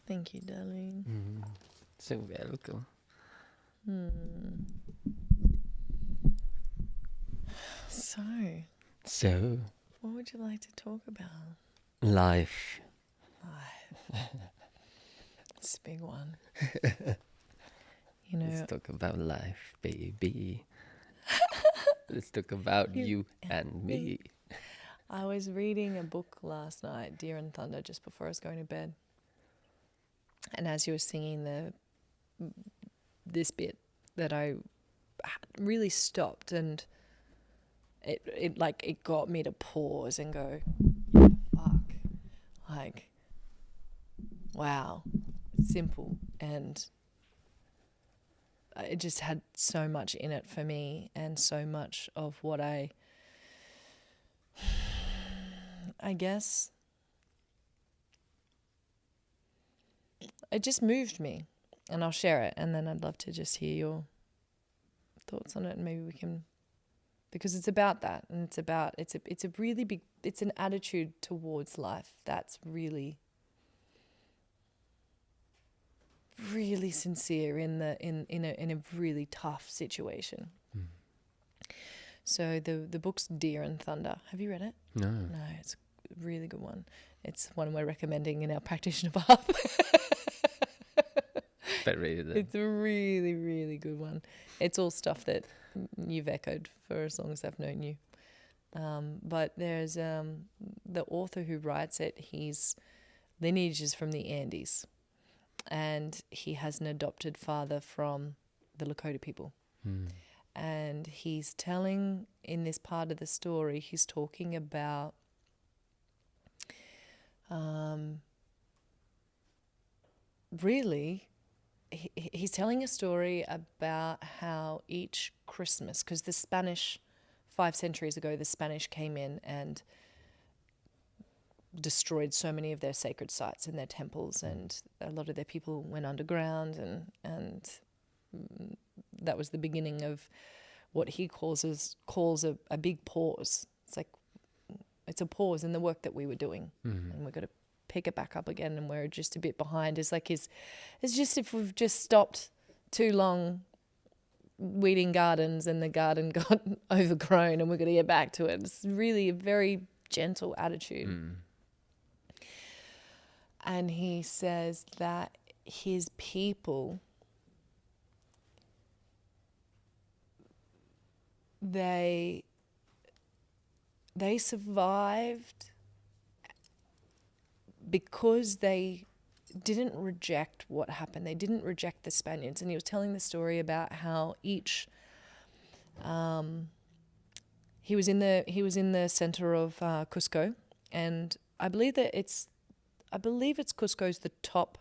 Thank you, darling. So welcome. So, What would you like to talk about? life. It's a big one. You know, Let's talk about life, baby. Let's talk about you and me. I was reading a book last night, Deer and Thunder, just before I was going to bed. And as you were singing this bit, that I really stopped, and it got me to pause and go, fuck, like, wow, simple. And it just had so much in it for me, and so much of what I guess it just moved me, and I'll share it, and then I'd love to just hear your thoughts on it, and maybe we can, because it's about that, and it's a really big, it's an attitude towards life that's really, really sincere in a really tough situation. So the book's Deer and Thunder. Have you read it? No. No, it's a really good one. It's one we're recommending in our practitioner path. Better read it then. It's a really, really good one. It's all stuff that you've echoed for as long as I've known you. But there's the author who writes it, his lineage is from the Andes. And he has an adopted father from the Lakota people. And he's telling, in this part of the story, he's talking about really, he's telling a story about how each Christmas, because the Spanish, 5 centuries ago, the Spanish came in and destroyed so many of their sacred sites and their temples, and a lot of their people went underground, and that was the beginning of what he calls a big pause. It's like, it's a pause in the work that we were doing, and we've got to pick it back up again, and we're just a bit behind. It's like it's just if we've just stopped too long weeding gardens and the garden got overgrown and we're going to get back to it. It's really a very gentle attitude. And he says that his people, they survived because they didn't reject what happened. They didn't reject the Spaniards. And he was telling the story about how each he was in the center of Cusco, and I believe it's Cusco's the top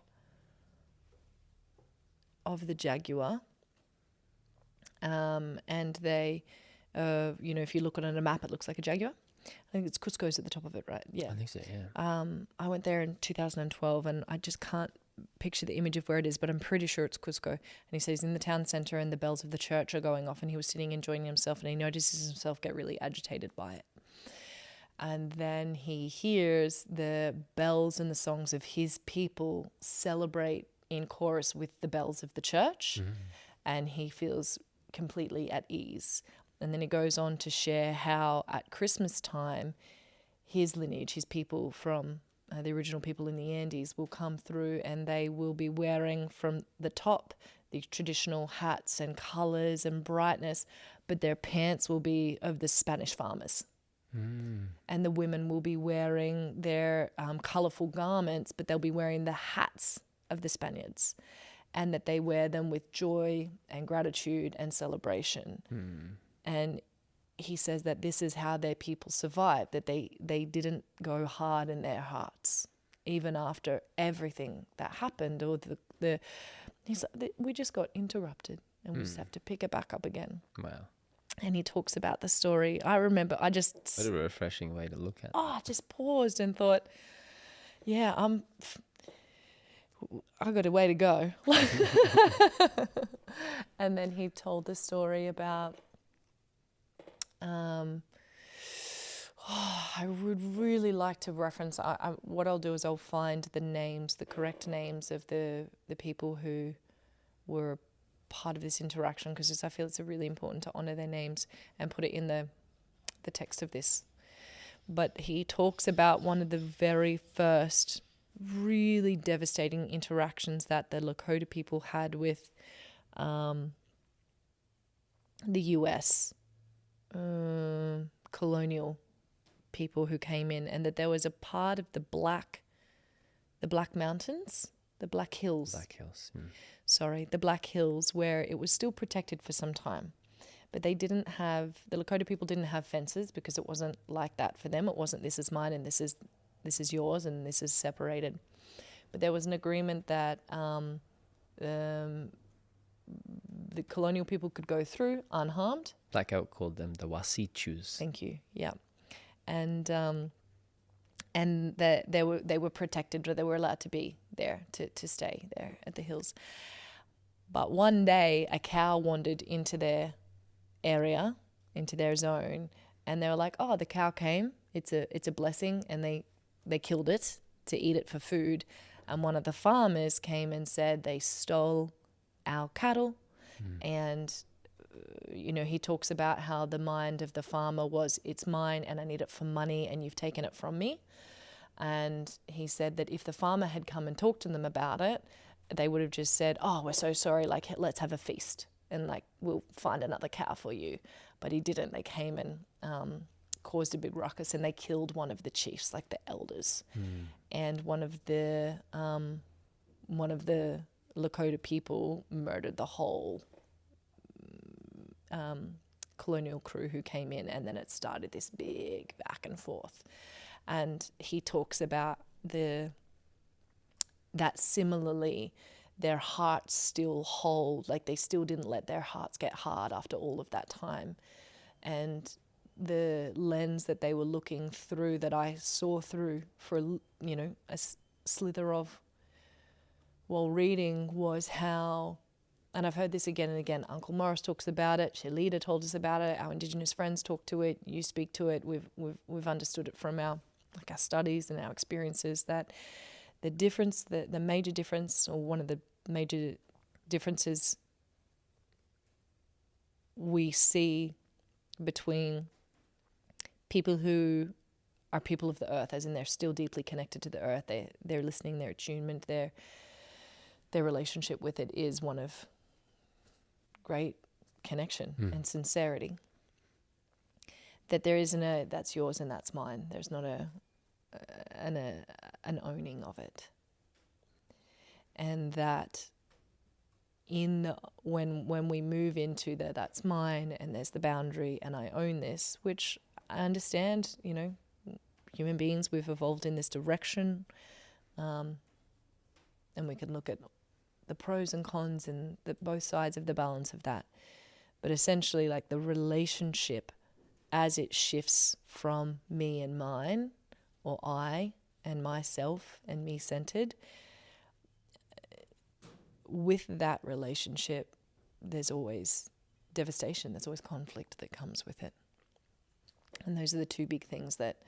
of the Jaguar. And they, if you look on a map, it looks like a Jaguar. I think it's Cusco's at the top of it, right? Yeah. I think so, yeah. I went there in 2012, and I just can't picture the image of where it is, but I'm pretty sure it's Cusco. And he says in the town center, and the bells of the church are going off, and he was sitting enjoying himself, and he notices himself get really agitated by it. And then he hears the bells and the songs of his people celebrate in chorus with the bells of the church, and he feels completely at ease. And then he goes on to share how at Christmas time, his lineage, his people from the original people in the Andes will come through, and they will be wearing from the top the traditional hats and colors and brightness, but their pants will be of the Spanish farmers. And the women will be wearing their colorful garments, but they'll be wearing the hats of the Spaniards, and that they wear them with joy and gratitude and celebration. And he says that this is how their people survived, that they didn't go hard in their hearts, even after everything that happened, or he's like, we just got interrupted, and we just have to pick it back up again. Wow. And he talks about the story. I remember What a refreshing way to look at it. I just paused and thought, yeah, I got a way to go. And then he told the story about, I would really like to reference, what I'll do is I'll find the correct names of the people who were part of this interaction, because I feel it's really important to honor their names and put it in the text of this. But he talks about one of the very first really devastating interactions that the Lakota people had with the US colonial people who came in, and that there was a part of the Black Mountains, the Black Hills. The Black Hills, where it was still protected for some time. But the Lakota people didn't have fences, because it wasn't like that for them. It wasn't, this is mine and this is yours and this is separated. But there was an agreement that the colonial people could go through unharmed. Blackout called them the Wasichus. Thank you, yeah. And and that they were protected, or they were allowed to be there, to stay there at the hills. But one day a cow wandered into their area, into their zone, and they were like, oh, the cow came, it's a blessing, and they killed it to eat it for food. And one of the farmers came and said they stole our cattle. And he talks about how the mind of the farmer was, it's mine and I need it for money and you've taken it from me. And he said that if the farmer had come and talked to them about it, they would have just said, oh, we're so sorry, like, let's have a feast and, like, we'll find another cow for you. But he didn't. They came and caused a big ruckus, and they killed one of the chiefs, like the elders. And one of the Lakota people murdered the whole colonial crew who came in, and then it started this big back and forth. And he talks about that similarly their hearts still hold, like they still didn't let their hearts get hard after all of that time. And the lens that they were looking through, that I saw through for a slither of while reading, was how, and I've heard this again and again, Uncle Morris talks about it, Shalita told us about it, our Indigenous friends talk to it, you speak to it, we've understood it from our studies and our experiences, that the difference, the major difference, or one of the major differences we see between people who are people of the earth, as in they're still deeply connected to the earth, they're listening, their attunement, their relationship with it is one of great connection and sincerity. That there isn't a that's yours and that's mine. There's not an owning of it. And that when we move into that's mine and there's the boundary and I own this, which I understand, human beings, we've evolved in this direction, and we can look at the pros and cons and both sides of the balance of that. But essentially, like, the relationship as it shifts from me and mine, or I and myself and me-centered, with that relationship, there's always devastation, there's always conflict that comes with it. And those are the two big things that,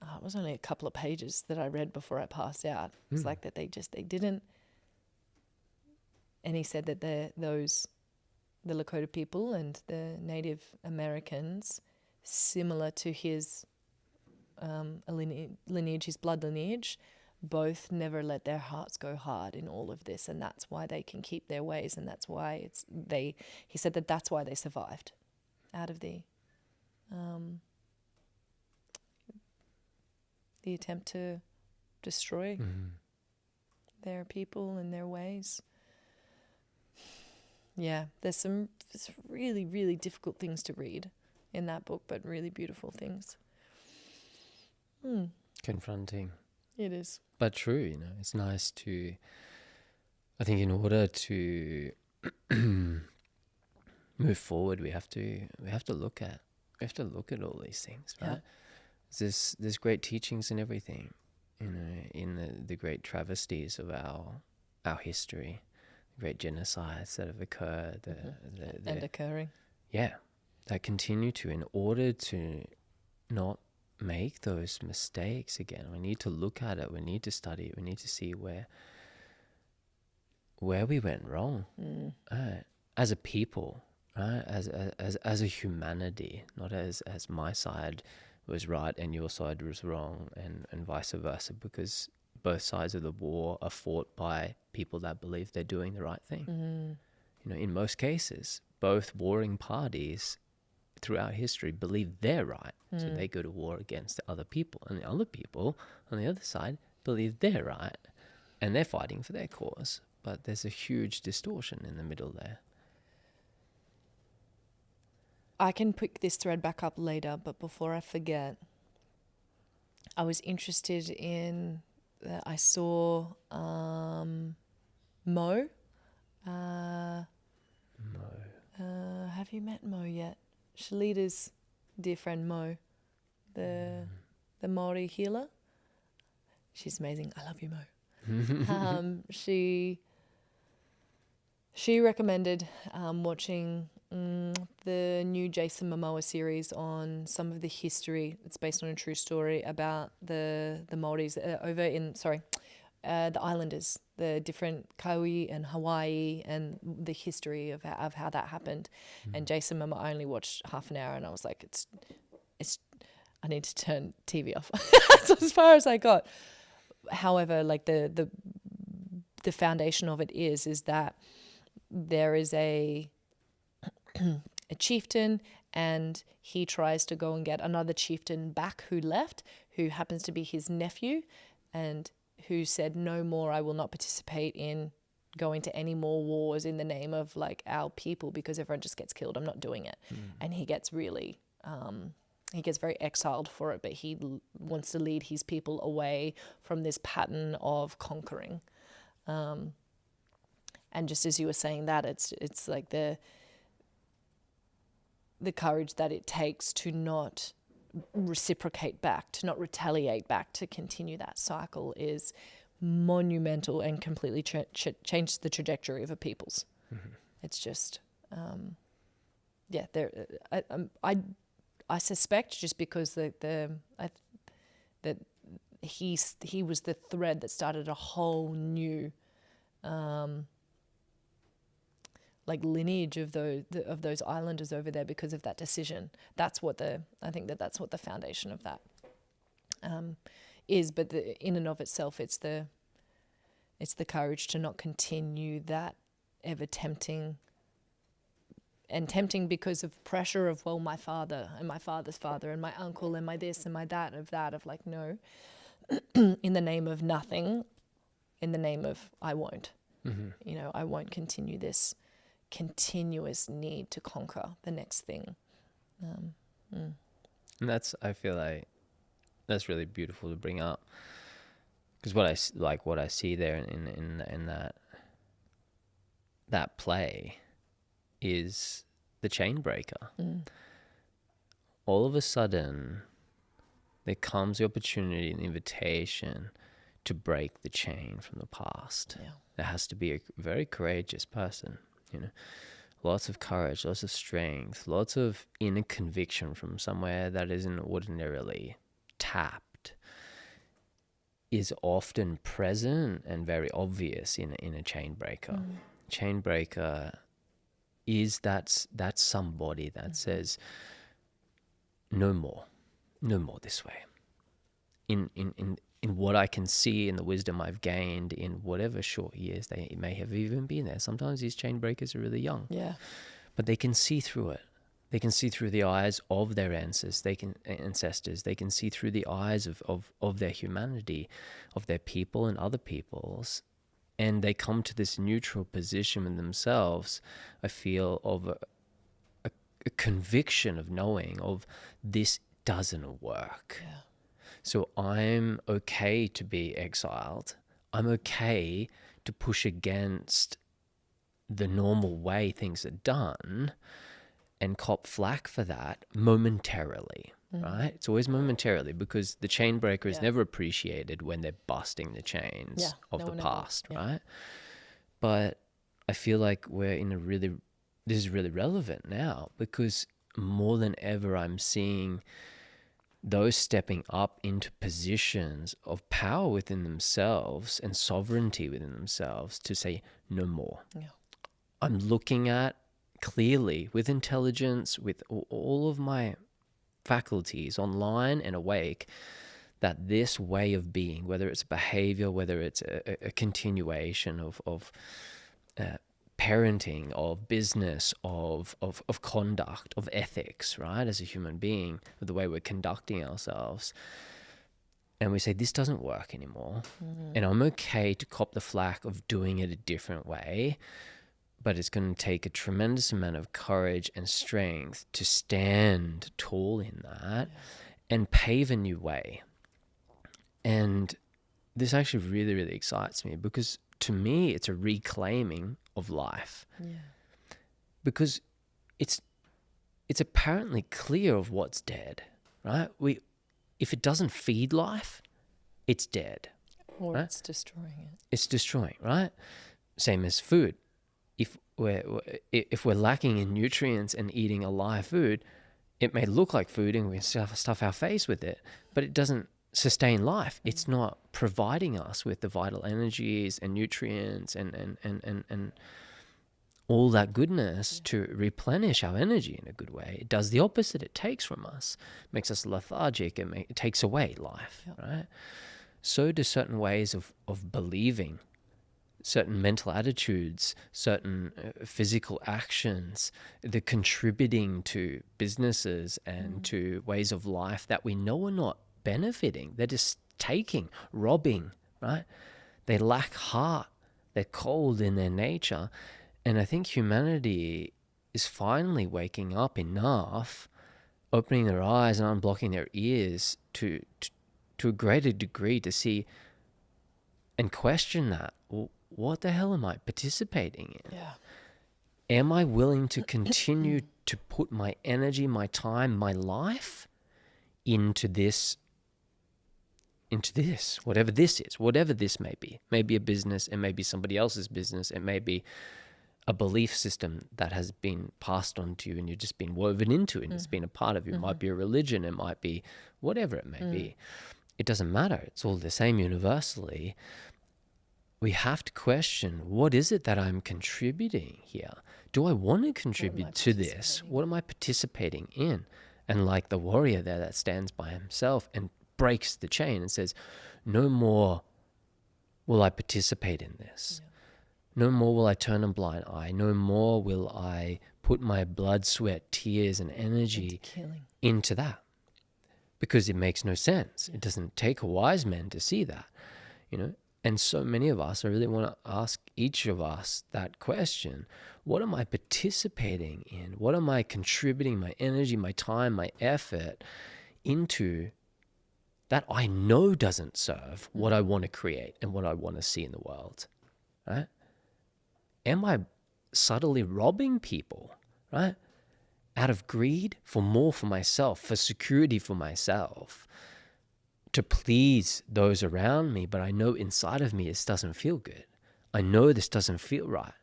it was only a couple of pages that I read before I passed out. It's like that they didn't. And he said that the Lakota people and the Native Americans, similar to his lineage, his blood lineage, both never let their hearts go hard in all of this, and that's why they can keep their ways, and that's why he said that that's why they survived out of the attempt to destroy their people and their ways. Yeah, there's really, really difficult things to read in that book, but really beautiful things. Confronting. It is. But true, it's nice to, I think in order to move forward, we have to look at all these things, right? Yeah. There's great teachings in everything, in the great travesties of our history, great genocides that have occurred and occurring. Yeah, that continue to, in order to not make those mistakes again. We need to look at it. We need to study it. We need to see where we went wrong, as a people, right? As a humanity, not as my side was right and your side was wrong, and vice versa, because both sides of the war are fought by people that believe they're doing the right thing. In most cases, both warring parties throughout history believe they're right. So they go to war against the other people, and the other people on the other side believe they're right, and they're fighting for their cause. But there's a huge distortion in the middle there. I can pick this thread back up later, but before I forget, I was interested in, I saw Mo. Have you met Mo yet? Shalita's dear friend Mo, the Maori healer. she's amazing. I love you, Mo. She recommended watching the new Jason Momoa series on some of the history. It's based on a true story about the Maoris over in, the islanders, the different Kauai and Hawaii, and the history of how that happened. And Jason Momoa, I only watched half an hour, and I was like, it's I need to turn TV off. That's as far as I got. However, like the foundation of it is that there is a chieftain, and he tries to go and get another chieftain back who left, who happens to be his nephew, and who said, no more, I will not participate in going to any more wars in the name of like our people, because everyone just gets killed. I'm not doing it. And he gets really, he gets very exiled for it, but he wants to lead his people away from this pattern of conquering. And just as you were saying that, it's like the courage that it takes to not reciprocate back, to not retaliate back, to continue that cycle is monumental and completely changes the trajectory of a people's. It's just, I suspect just because that he was the thread that started a whole new like lineage of those islanders over there because of that decision. I think that's what the foundation of that is. But in and of itself, it's the courage to not continue that ever tempting because of pressure of, well, my father and my father's father and my uncle and my this and my that, of like, no, in the name of nothing, in the name of I won't. I won't continue this continuous need to conquer the next thing. And I feel like that's really beautiful to bring up, because what I see there in that play is the chain breaker. All of a sudden there comes the opportunity and the invitation to break the chain from the past. There has to be a very courageous person, lots of courage, lots of strength, lots of inner conviction from somewhere that isn't ordinarily tapped, is often present and very obvious in a chain breaker. Chain breaker is that's somebody that says, no more this way. In what I can see, in the wisdom I've gained in whatever short years they may have even been there. Sometimes these chain breakers are really young. But they can see through it. They can see through the eyes of their ancestors. They can see through the eyes of their humanity, of their people and other peoples. And they come to this neutral position in themselves, I feel, of a conviction of knowing of this doesn't work. So I'm okay to be exiled. I'm okay to push against the normal way things are done and cop flack for that momentarily, right? It's always momentarily, because the chain breaker is never appreciated when they're busting the chains of the past, right? But I feel like this is really relevant now, because more than ever I'm seeing those stepping up into positions of power within themselves and sovereignty within themselves to say, no more. I'm looking at clearly with intelligence, with all of my faculties online and awake, that this way of being, whether it's behavior, whether it's a continuation of parenting, of business, of conduct, of ethics, right, as a human being, with the way we're conducting ourselves, and we say, this doesn't work anymore, and I'm okay to cop the flack of doing it a different way, but it's going to take a tremendous amount of courage and strength to stand tall in that and pave a new way. And this actually really, really excites me, because to me, it's a reclaiming of life. Because it's apparently clear of what's dead, right? If it doesn't feed life, it's dead. Or right? it's destroying it. It's destroying, right? Same as food. If we're lacking in nutrients and eating a live food, it may look like food and we stuff our face with it, but it doesn't sustain life. It's not providing us with the vital energies and nutrients and all that goodness to replenish our energy in a good way. It does the opposite. It takes from us, makes us lethargic, it takes away life, right? So do certain ways of believing, certain mental attitudes, certain physical actions, the contributing to businesses and to ways of life that we know are not benefiting. They're just taking, robbing, right? They lack heart. They're cold in their nature. And I think humanity is finally waking up enough, opening their eyes and unblocking their ears to a greater degree to see and question that. Well, what the hell am I participating in? Yeah. Am I willing to continue to put my energy, my time, my life into this, whatever this is, whatever this may be? Maybe a business, it may be somebody else's business, it may be a belief system that has been passed on to you and you've just been woven into it and it's been a part of you. It might be a religion, it might be whatever it may be. It doesn't matter. It's all the same universally. We have to question, what is it that I'm contributing here? Do I want to contribute to this? What am I participating in? And like the warrior there that stands by himself and breaks the chain and says, no more will I participate in this. Yeah. No more will I turn a blind eye. No more will I put my blood, sweat, tears, and energy into that. Because it makes no sense. Yeah. It doesn't take a wise man to see that, you know. And so many of us, I really want to ask each of us that question. What am I participating in? What am I contributing my energy, my time, my effort into that I know doesn't serve what I want to create and what I want to see in the world, right? Am I subtly robbing people, right? Out of greed for more for myself, for security for myself, to please those around me, but I know inside of me this doesn't feel good. I know this doesn't feel right.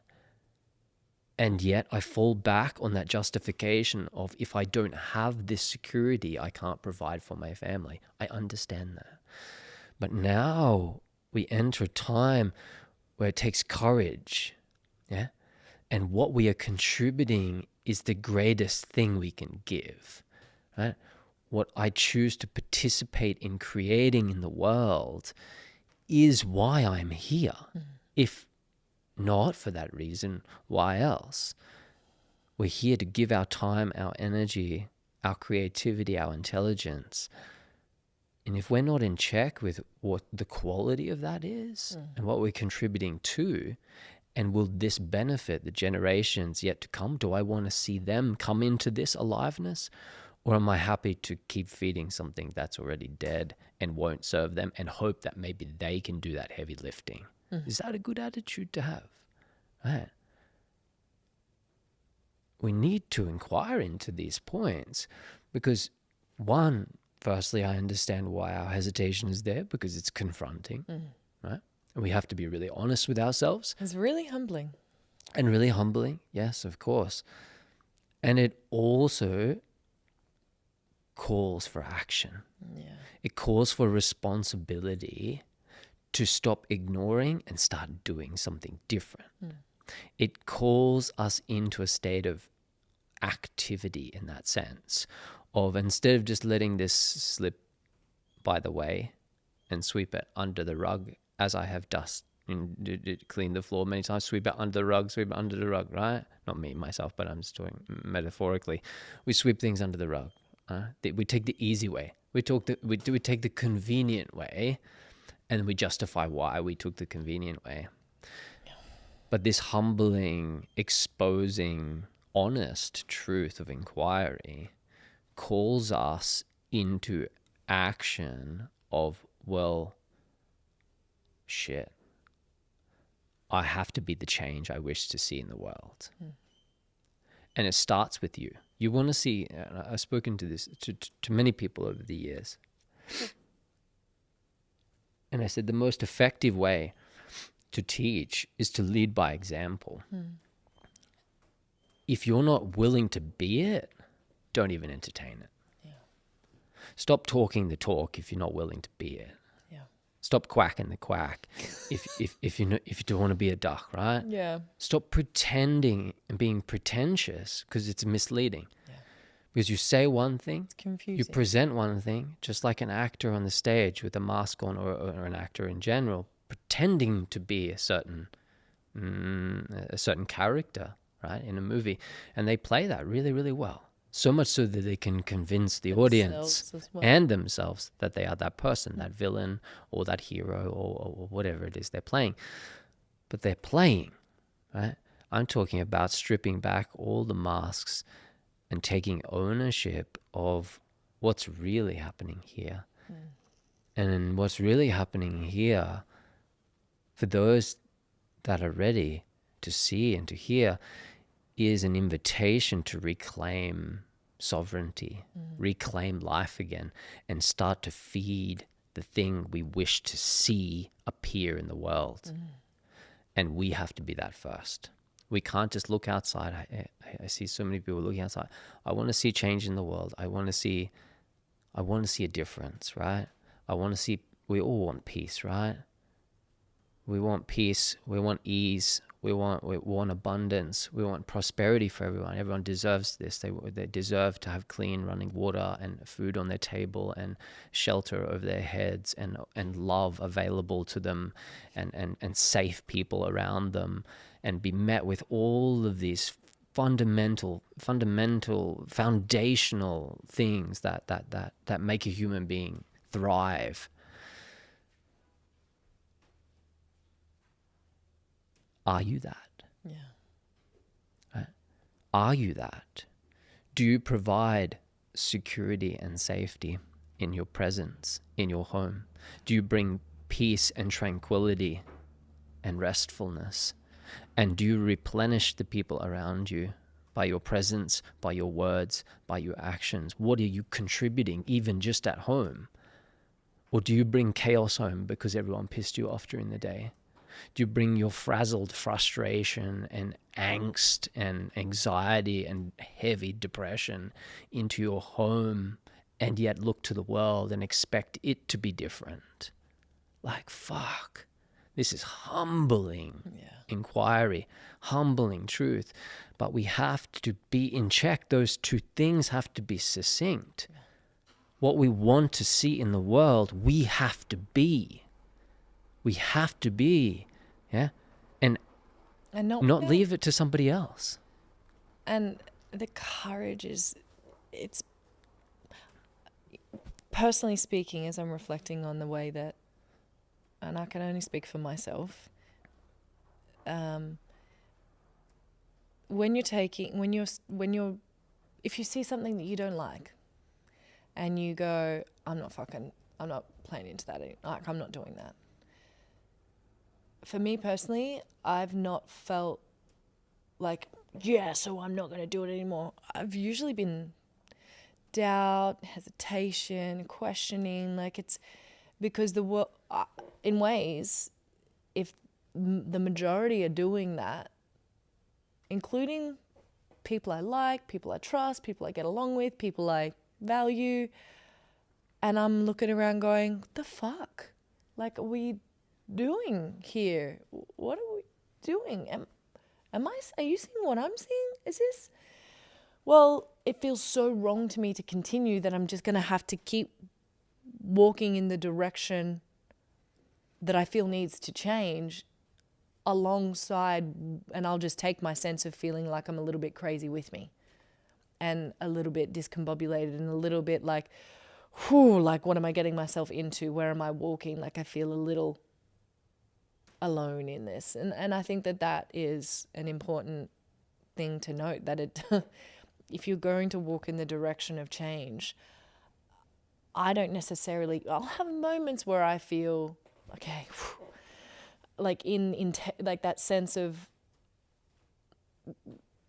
And yet I fall back on that justification of, if I don't have this security, I can't provide for my family. I understand that. But now we enter a time where it takes courage, yeah? And what we are contributing is the greatest thing we can give, right? What I choose to participate in creating in the world is why I'm here. If not for that reason, why else? We're here to give our time, our energy, our creativity, our intelligence. And if we're not in check with what the quality of that is and what we're contributing to, and will this benefit the generations yet to come? Do I want to see them come into this aliveness? Or am I happy to keep feeding something that's already dead and won't serve them and hope that maybe they can do that heavy lifting? Is that a good attitude to have? Right. We need to inquire into these points because, one, firstly, I understand why our hesitation is there, because it's confronting, right? And we have to be really honest with ourselves. It's really humbling. And really humbling, yes, of course. And it also calls for action. Yeah. It calls for responsibility to stop ignoring and start doing something different. It calls us into a state of activity in that sense of, instead of just letting this slip by the way and sweep it under the rug, as I have dust and cleaned the floor many times, sweep it under the rug, right? Not me, myself, but I'm just talking metaphorically. We sweep things under the rug. We take the easy way. We take the convenient way, and we justify why we took the convenient way. But this humbling, exposing, honest truth of inquiry calls us into action of, well, shit, I have to be the change I wish to see in the world. And it starts with you. You want to see, and I've spoken to this to many people over the years. And I said, the most effective way to teach is to lead by example. If you're not willing to be it, don't even entertain it. Stop talking the talk if you're not willing to be it. Stop quacking the quack if you don't want to be a duck, right? Yeah. Stop pretending and being pretentious, because it's misleading. Because you say one thing, It's confusing. you present one thing, just like an actor on the stage with a mask on, or an actor in general, pretending to be a certain character, right, in a movie. And they play that really, really well. So much so that they can convince the audience and themselves that they are that person, that villain or that hero or whatever it is they're playing. But they're playing, right? I'm talking about stripping back all the masks and taking ownership of what's really happening here. And what's really happening here, for those that are ready to see and to hear, is an invitation to reclaim sovereignty, reclaim life again, and start to feed the thing we wish to see appear in the world. And we have to be that first. We can't just look outside. I see so many people looking outside. I want to see change in the world. I want to see a difference, right? We all want peace, right? We want peace. We want ease. We want abundance. We want prosperity for everyone. Everyone deserves this. They deserve to have clean running water and food on their table and shelter over their heads and love available to them and safe people around them, and be met with all of these fundamental, foundational things that make a human being thrive. Are you that? Yeah. Right? Are you that? Do you provide security and safety in your presence, in your home? Do you bring peace and tranquility and restfulness? And do you replenish the people around you by your presence, by your words, by your actions? What are you contributing, even just at home? Or do you bring chaos home because everyone pissed you off during the day? Do you bring your frazzled frustration and angst and anxiety and heavy depression into your home, and yet look to the world and expect it to be different? Like, fuck. This is humbling inquiry, humbling truth. But we have to be in check. Those two things have to be succinct. What we want to see in the world, we have to be. We have to be, and not leave it to somebody else. And the courage it's personally speaking, as I'm reflecting on the way that, and I can only speak for myself, if you see something that you don't like, and you go, I'm not playing into that, like, I'm not doing that. For me personally, I've not felt like, so I'm not going to do it anymore. I've usually been doubt, hesitation, questioning, like, it's because the world, in ways, if the majority are doing that, including people I like, people I trust, people I get along with, people I value, and I'm looking around going, what the fuck? Like, are we doing here? What are we doing? Are you seeing what I'm seeing? Is this? Well, it feels so wrong to me to continue that I'm just going to have to keep walking in the direction that I feel needs to change alongside, and I'll just take my sense of feeling like I'm a little bit crazy with me, and a little bit discombobulated, and a little bit like, like, what am I getting myself into? Where am I walking? Like, I feel a little alone in this. And I think that is an important thing to note, that if you're going to walk in the direction of change, I'll have moments where I feel, okay, like like that sense of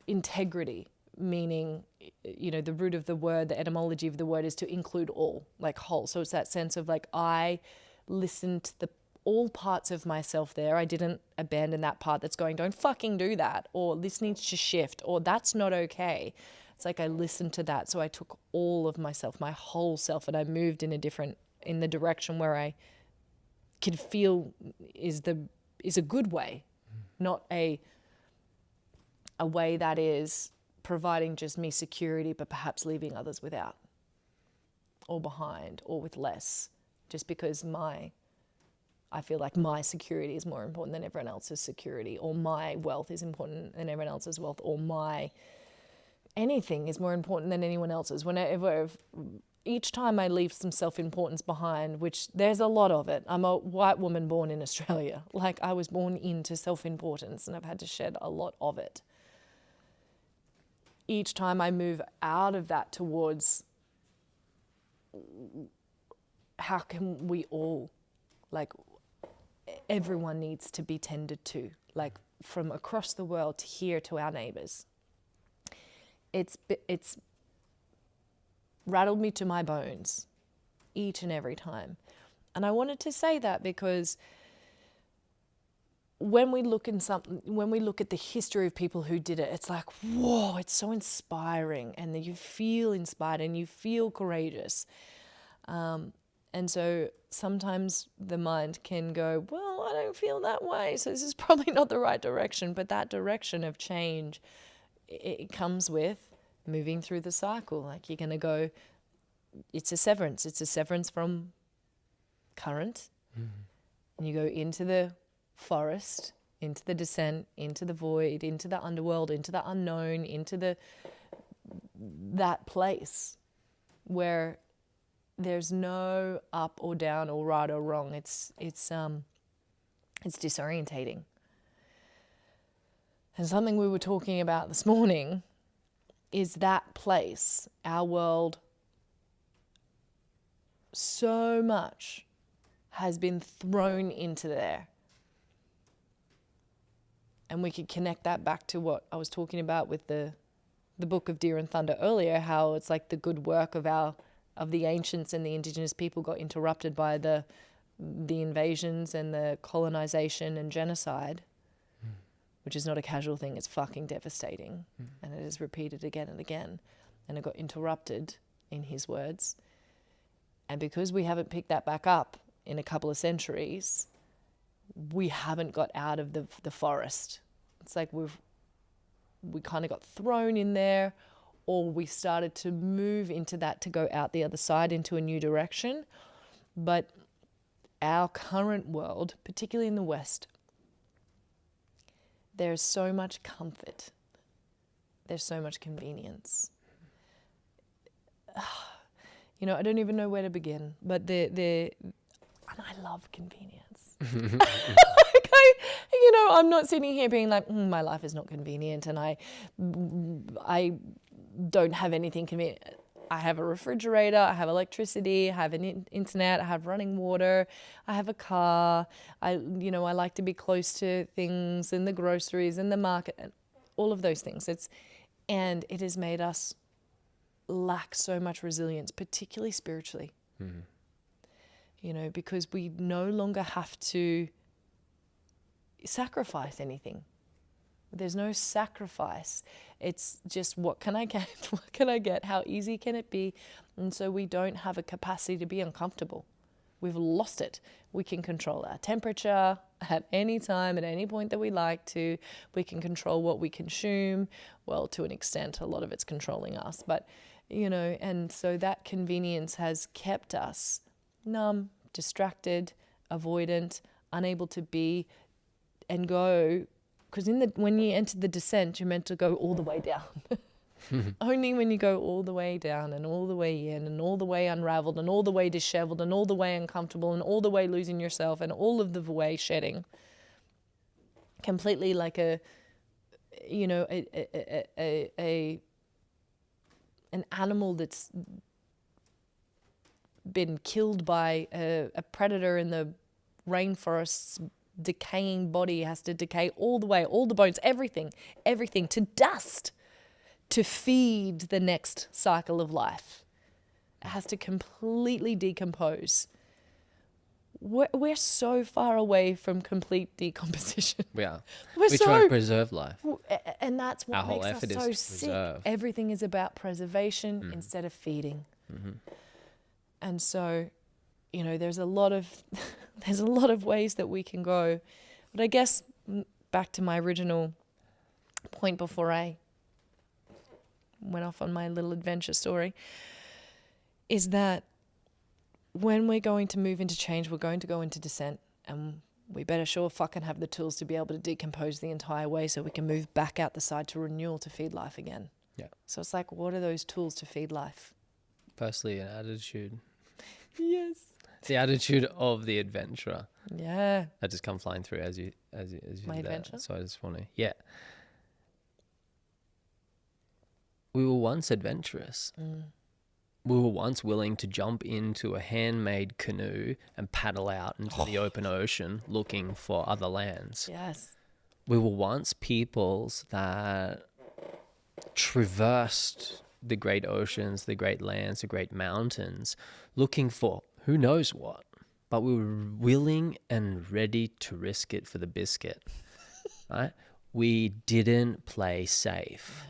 integrity, meaning, the root of the word, the etymology of the word is to include all, like whole. So it's that sense of like, I listened to all parts of myself there. I didn't abandon that part that's going, don't fucking do that, or this needs to shift, or that's not okay. It's like I listened to that. So I took all of myself, my whole self, and I moved in the direction where I could feel is a good way, not a way that is providing just me security, but perhaps leaving others without or behind or with less, just because I feel like my security is more important than everyone else's security, or my wealth is important than everyone else's wealth, or my anything is more important than anyone else's. Whenever, each time I leave some self-importance behind, which there's a lot of it. I'm a white woman born in Australia. Like, I was born into self-importance, and I've had to shed a lot of it. Each time I move out of that towards how can we all, like, everyone needs to be tended to, like, from across the world to here to our neighbors. It's rattled me to my bones each and every time. And I wanted to say that because when we look at the history of people who did it, it's like, whoa, it's so inspiring, and you feel inspired and you feel courageous. And so sometimes the mind can go, well, I don't feel that way, so this is probably not the right direction. But that direction of change, it comes with moving through the cycle. Like, you're going to go, it's a severance. It's a severance from current. Mm-hmm. And you go into the forest, into the descent, into the void, into the underworld, into the unknown, into that place where there's no up or down or right or wrong. It's disorientating. And something we were talking about this morning is that place, our world, so much has been thrown into there. And we could connect that back to what I was talking about with the book of Deer and Thunder earlier, how it's like the good work of the ancients and the indigenous people got interrupted by the invasions and the colonization and genocide, which is not a casual thing. It's fucking devastating. And it is repeated again and again. And it got interrupted, in his words. And because we haven't picked that back up in a couple of centuries, we haven't got out of the forest. It's like we kind of got thrown in there, or we started to move into that to go out the other side into a new direction. But our current world, particularly in the West, there's so much comfort. There's so much convenience. You know, I don't even know where to begin, but and I love convenience. I'm not sitting here being like, my life is not convenient and I don't have anything convenient. I have a refrigerator, I have electricity, I have an internet, I have running water, I have a car. I like to be close to things and the groceries and the market and all of those things. And it has made us lack so much resilience, particularly spiritually. Mm-hmm. Because we no longer have to sacrifice anything. There's no sacrifice. It's just, what can I get? What can I get? How easy can it be? And so we don't have a capacity to be uncomfortable. We've lost it. We can control our temperature at any time, at any point that we like to. We can control what we consume. Well, to an extent, a lot of it's controlling us. But, and so that convenience has kept us numb, distracted, avoidant, unable to be and go. Because when you enter the descent, you're meant to go all the way down. Only when you go all the way down and all the way in and all the way unraveled and all the way disheveled and all the way uncomfortable and all the way losing yourself and all of the way shedding. Completely like an animal that's been killed by a predator in the rainforest's decaying body has to decay all the way, all the bones, everything to dust to feed the next cycle of life. It has to completely decompose. we're so far away from complete decomposition. Yeah. We're We so, try to preserve life. and that's what Our whole makes us effort is so to sick. preserve. Everything is about preservation instead of feeding. And so, you know, there's a lot of ways that we can go. But I guess back to my original point before I went off on my little adventure story, is that when we're going to move into change, we're going to go into descent, and we better sure fucking have the tools to be able to decompose the entire way so we can move back out the side to renewal to feed life again. Yeah. So it's like, what are those tools to feed life? Firstly, an attitude. Yes. The attitude of the adventurer. Yeah. That just come flying through as you My did that. adventure? So I just want to, yeah. We were once adventurous. We were once willing to jump into a handmade canoe and paddle out into the open ocean looking for other lands. Yes. We were once peoples that traversed the great oceans, the great lands, the great mountains, looking for who knows what. But we were willing and ready to risk it for the biscuit, right? We didn't play safe.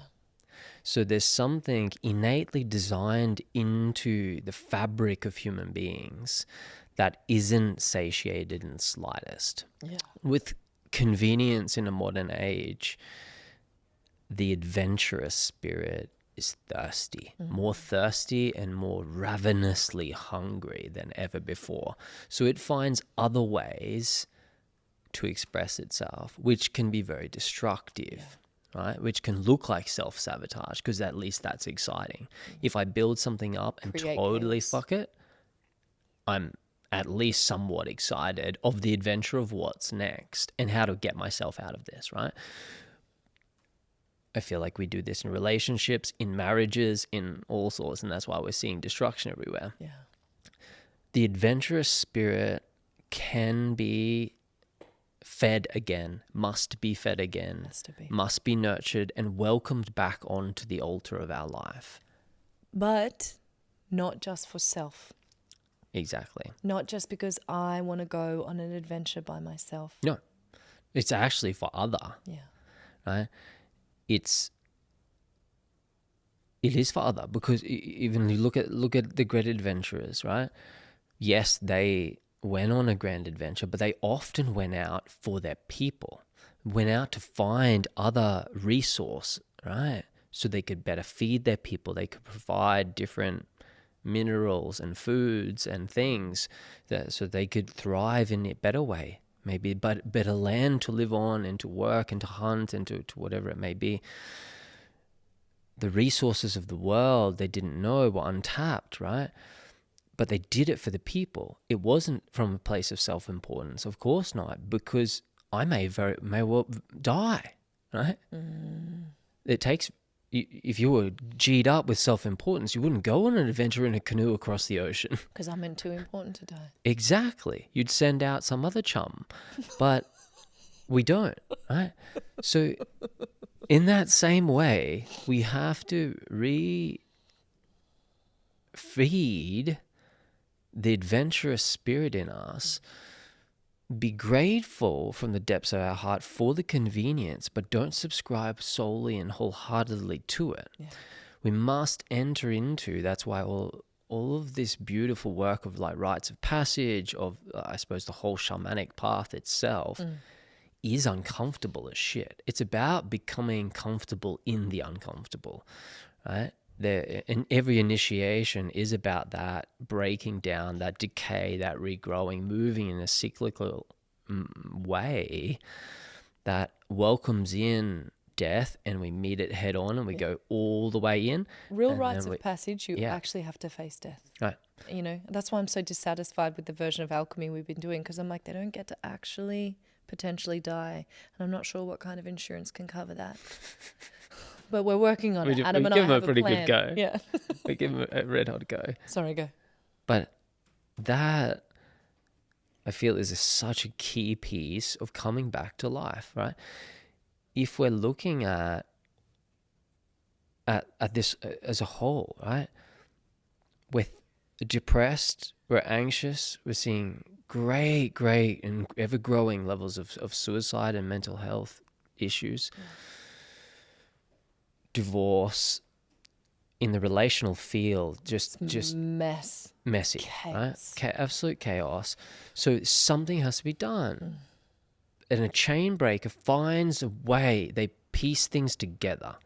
So there's something innately designed into the fabric of human beings that isn't satiated in the slightest. Yeah. With convenience in a modern age, the adventurous spirit is thirsty, more thirsty and more ravenously hungry than ever before. So it finds other ways to express itself, which can be very destructive. Right, which can look like self-sabotage because at least that's exciting. If I build something up and Create totally chaos. fuck it, I'm at least somewhat excited of the adventure of what's next and how to get myself out of this, right? I feel like we do this in relationships, in marriages, in all sorts, and that's why we're seeing destruction everywhere. Yeah. The adventurous spirit can be fed again, must be fed again, must be nurtured and welcomed back onto the altar of our life. But not just for self. Exactly. Not just because I want to go on an adventure by myself. No, it's actually for other. Yeah. Right? It is for other because even you look at the great adventurers, right? Yes, they went on a grand adventure, but they often went out for their people, went out to find other resource, right? So they could better feed their people. They could provide different minerals and foods and things so they could thrive in a better way, maybe but better land to live on and to work and to hunt and to whatever it may be. The resources of the world they didn't know were untapped, right? But they did it for the people. It wasn't from a place of self-importance. Of course not, because I may well die, right? It takes, if you were G'd up with self-importance, you wouldn't go on an adventure in a canoe across the ocean. Because I'm too important to die. Exactly. You'd send out some other chum, but we don't, right? So in that same way, we have to feed the adventurous spirit in us, be grateful from the depths of our heart for the convenience, but don't subscribe solely and wholeheartedly to it. Yeah. We must enter into, that's why all of this beautiful work of like rites of passage, of I suppose the whole shamanic path itself is uncomfortable as shit. It's about becoming comfortable in the uncomfortable, right? And every initiation is about that breaking down, that decay, that regrowing, moving in a cyclical way that welcomes in death, and we meet it head on and we go all the way in. Real rites of passage, you actually have to face death. Right. You know, that's why I'm so dissatisfied with the version of alchemy we've been doing, because I'm like, they don't get to actually potentially die. And I'm not sure what kind of insurance can cover that. But we're working on it. Adam and I have a pretty good go. Yeah. We give him a red hot go. Sorry, go. But that, I feel, is such a key piece of coming back to life, right? If we're looking at this as a whole, right? We're depressed, we're anxious. We're seeing great and ever-growing levels of suicide and mental health issues. Divorce. In the relational field, just messy, chaos. right? Absolute chaos. So something has to be done. And a chain breaker finds a way. They piece things together,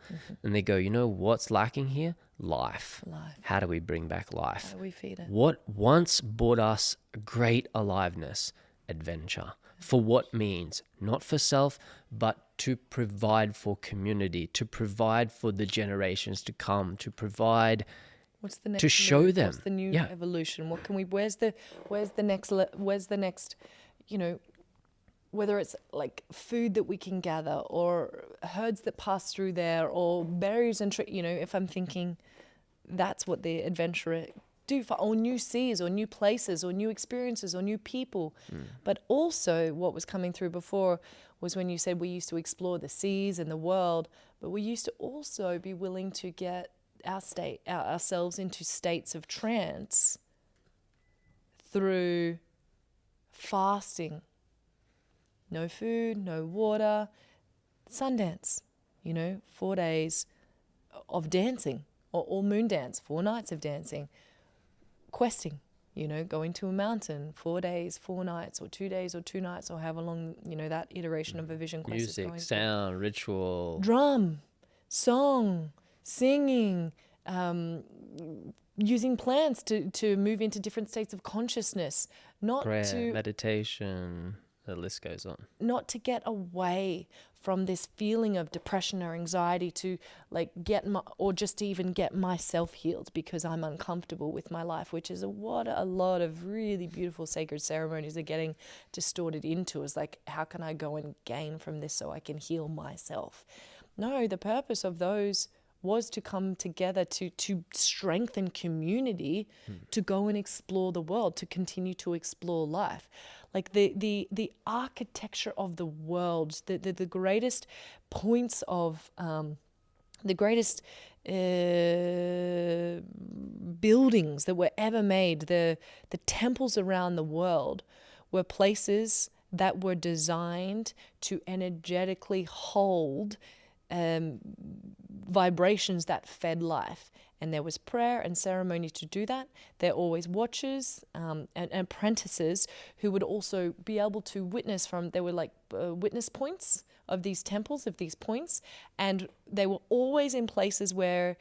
and they go, you know what's lacking here? Life. How do we bring back life? How do we feed it? What once brought us great aliveness? Adventure. For what means? Not for self, but to provide for community, to provide for the generations to come, to provide, what's the next to show move? them. What's the new evolution? What can we, where's the next, you know, whether it's like food that we can gather or herds that pass through there or berries and you know, if I'm thinking that's what the adventurer do for, or new seas or new places or new experiences or new people. But also what was coming through before was when you said we used to explore the seas and the world, but we used to also be willing to get ourselves into states of trance through fasting. No food, no water, Sundance, you know, 4 days of dancing, or moon dance, 4 nights of dancing. Questing, you know, going to a mountain, 4 days, 4 nights, or 2 days or 2 nights, or however long, you know, that iteration of a vision quest is going. Music, sound, ritual. Drum, song, singing, using plants to move into different states of consciousness. Prayer, meditation, the list goes on. Not to get away from this feeling of depression or anxiety, to like or just to even get myself healed because I'm uncomfortable with my life, which is what a lot of really beautiful sacred ceremonies are getting distorted into, is like, how can I go and gain from this so I can heal myself? No, the purpose of those was to come together to strengthen community, to go and explore the world, to continue to explore life. Like the architecture of the world, the greatest points of, the greatest buildings that were ever made, the temples around the world were places that were designed to energetically hold vibrations that fed life. And there was prayer and ceremony to do that. There are always watchers and apprentices who would also be able to witness from, there were like witness points of these temples, of these points, and they were always in places where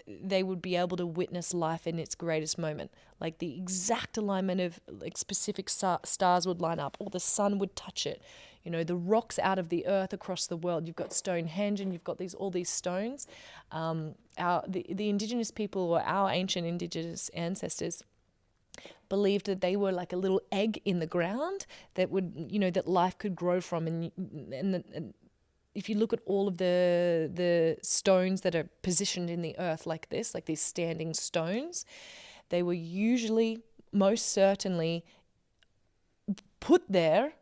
they would be able to witness life in its greatest moment. Like the exact alignment of like specific stars would line up, or the sun would touch it. You know, the rocks out of the earth across the world. You've got Stonehenge, and you've got all these stones. The indigenous people, or our ancient indigenous ancestors, believed that they were like a little egg in the ground that would, you know, that life could grow from. And if you look at all of the stones that are positioned in the earth like this, like these standing stones, they were usually, most certainly, put there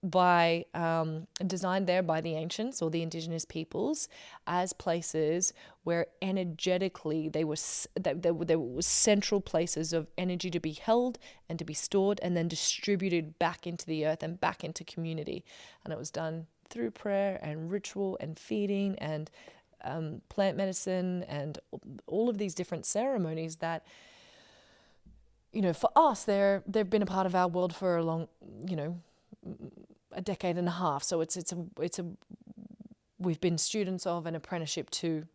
by designed there by the ancients or the indigenous peoples as places where energetically they were central places of energy to be held and to be stored and then distributed back into the earth and back into community. And it was done through prayer and ritual and feeding and plant medicine and all of these different ceremonies that, you know, for us, they've been a part of our world for a long, you know, a decade and a half. So it's a we've been students of an apprenticeship to.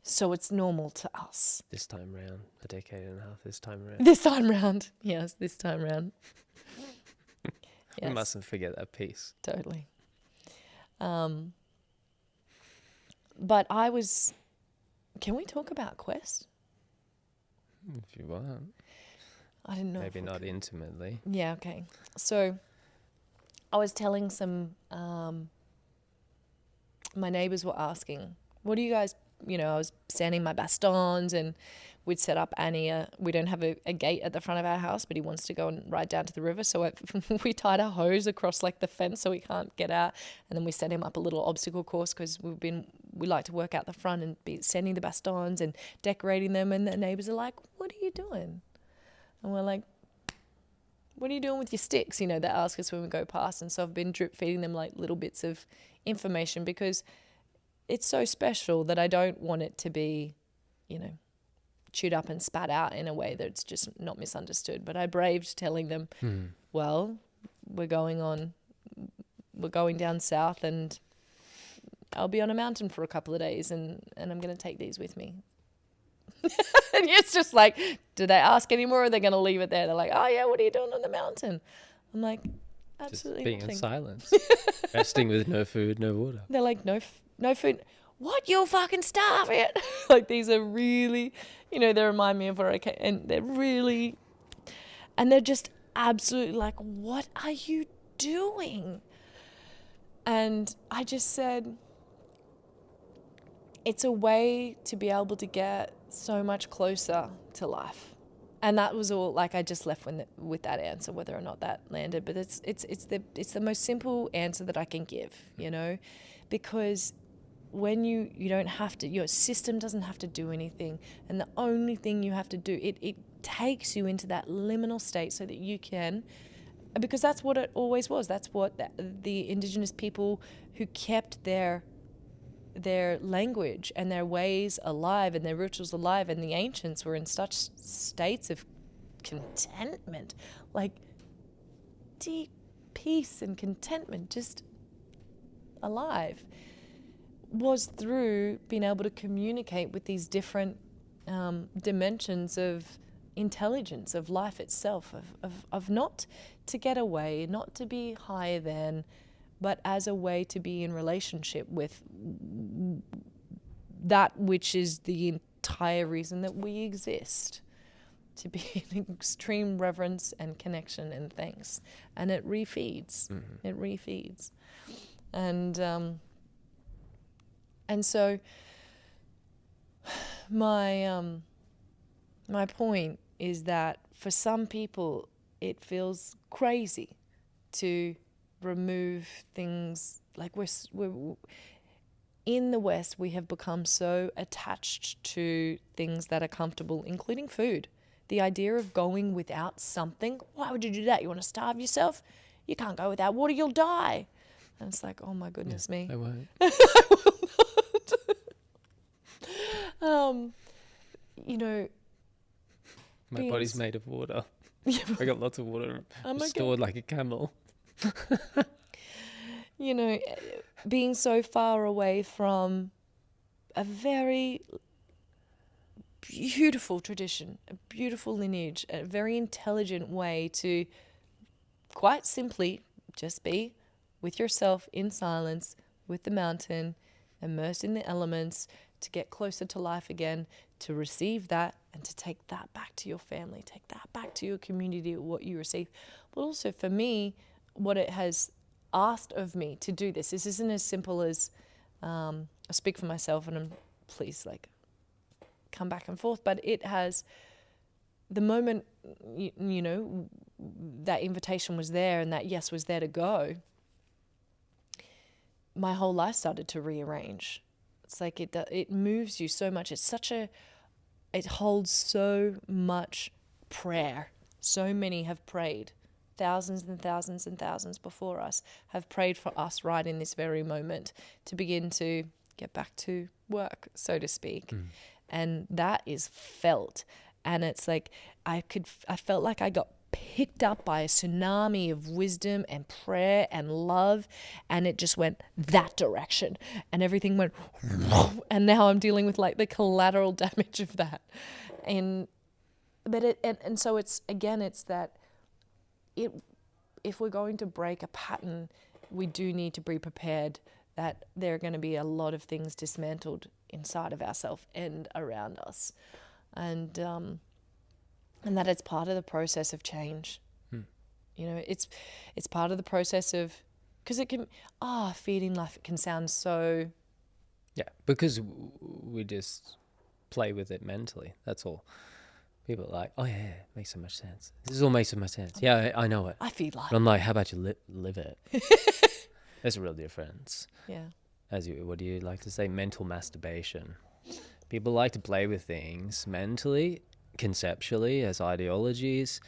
So it's normal to us. This time round, a decade and a half. This time round. This time round, yes. This time round. Yes. We mustn't forget that piece. Totally. But I was. Can we talk about Quest? If you want. I didn't know. Maybe not intimately. Yeah. Okay. So. I was telling some, my neighbors were asking, what do you guys, you know, I was standing my bastons and we'd set up Annie, we don't have a gate at the front of our house, but he wants to go and ride down to the river. So we tied our hose across like the fence so he can't get out. And then we set him up a little obstacle course because we like to work out the front and be sending the bastons and decorating them. And the neighbors are like, what are you doing? And we're like, what are you doing with your sticks? You know, they ask us when we go past. And so I've been drip feeding them like little bits of information because it's so special that I don't want it to be, you know, chewed up and spat out in a way that's just not misunderstood. But I braved telling them, well, we're going down south and I'll be on a mountain for a couple of days and I'm going to take these with me. And it's just like, do they ask anymore or are they going to leave it there? They're like, oh yeah, what are you doing on the mountain? I'm like, absolutely just being nothing. in silence. Resting with no food, no water. They're like, no food. What? You'll fucking starve it. Like, these are really, you know, they remind me of where I came, and they're just absolutely like, what are you doing? And I just said, it's a way to be able to get so much closer to life. And that was all, like, I just left with that answer, whether or not that landed. But it's the most simple answer that I can give, you know, because when you don't have to, your system doesn't have to do anything. And the only thing you have to do, it takes you into that liminal state so that you can, because that's what it always was. That's what the Indigenous people who kept their language and their ways alive and their rituals alive, and the ancients were in such states of contentment, like deep peace and contentment, just alive, was through being able to communicate with these different dimensions of intelligence, of life itself, of not to get away, not to be higher than, but as a way to be in relationship with that which is the entire reason that we exist, to be in extreme reverence and connection and thanks. And it refeeds. Mm-hmm. It refeeds. And so my point is that for some people it feels crazy to remove things. Like, we're in the West, we have become so attached to things that are comfortable, including food. The idea of going without something, why would you do that? You want to starve yourself? You can't go without water, you'll die. And it's like, oh my goodness me. I won't. I will not. You know, my body's made of water. Yeah. I got lots of water stored like a camel. You know, being so far away from a very beautiful tradition, a beautiful lineage, a very intelligent way to quite simply just be with yourself in silence, with the mountain, immersed in the elements, to get closer to life again, to receive that and to take that back to your family, take that back to your community, what you receive. But also for me, what it has asked of me to do this isn't as simple as I speak for myself, and please, like, come back and forth, but it has, the moment you know that invitation was there and that yes was there to go, my whole life started to rearrange. It's like it moves you so much. It holds so much prayer. So many have prayed. Thousands and thousands and thousands before us have prayed for us right in this very moment to begin to get back to work, so to speak. And that is felt. And it's like I felt like I got picked up by a tsunami of wisdom and prayer and love, and it just went that direction, and everything went and now I'm dealing with like the collateral damage of that. And so it's that if we're going to break a pattern, we do need to be prepared that there are going to be a lot of things dismantled inside of ourselves and around us, and that it's part of the process of change. You know, it's part of the process of, because it can, feeding life, it can sound so... Yeah, because we just play with it mentally, that's all. People are like, oh yeah, it makes so much sense. This all makes so much sense. Yeah, I know it. I feed life. But I'm like, how about you live it? There's a real difference. Yeah. What do you like to say? Mental masturbation. People like to play with things mentally conceptually as ideologies,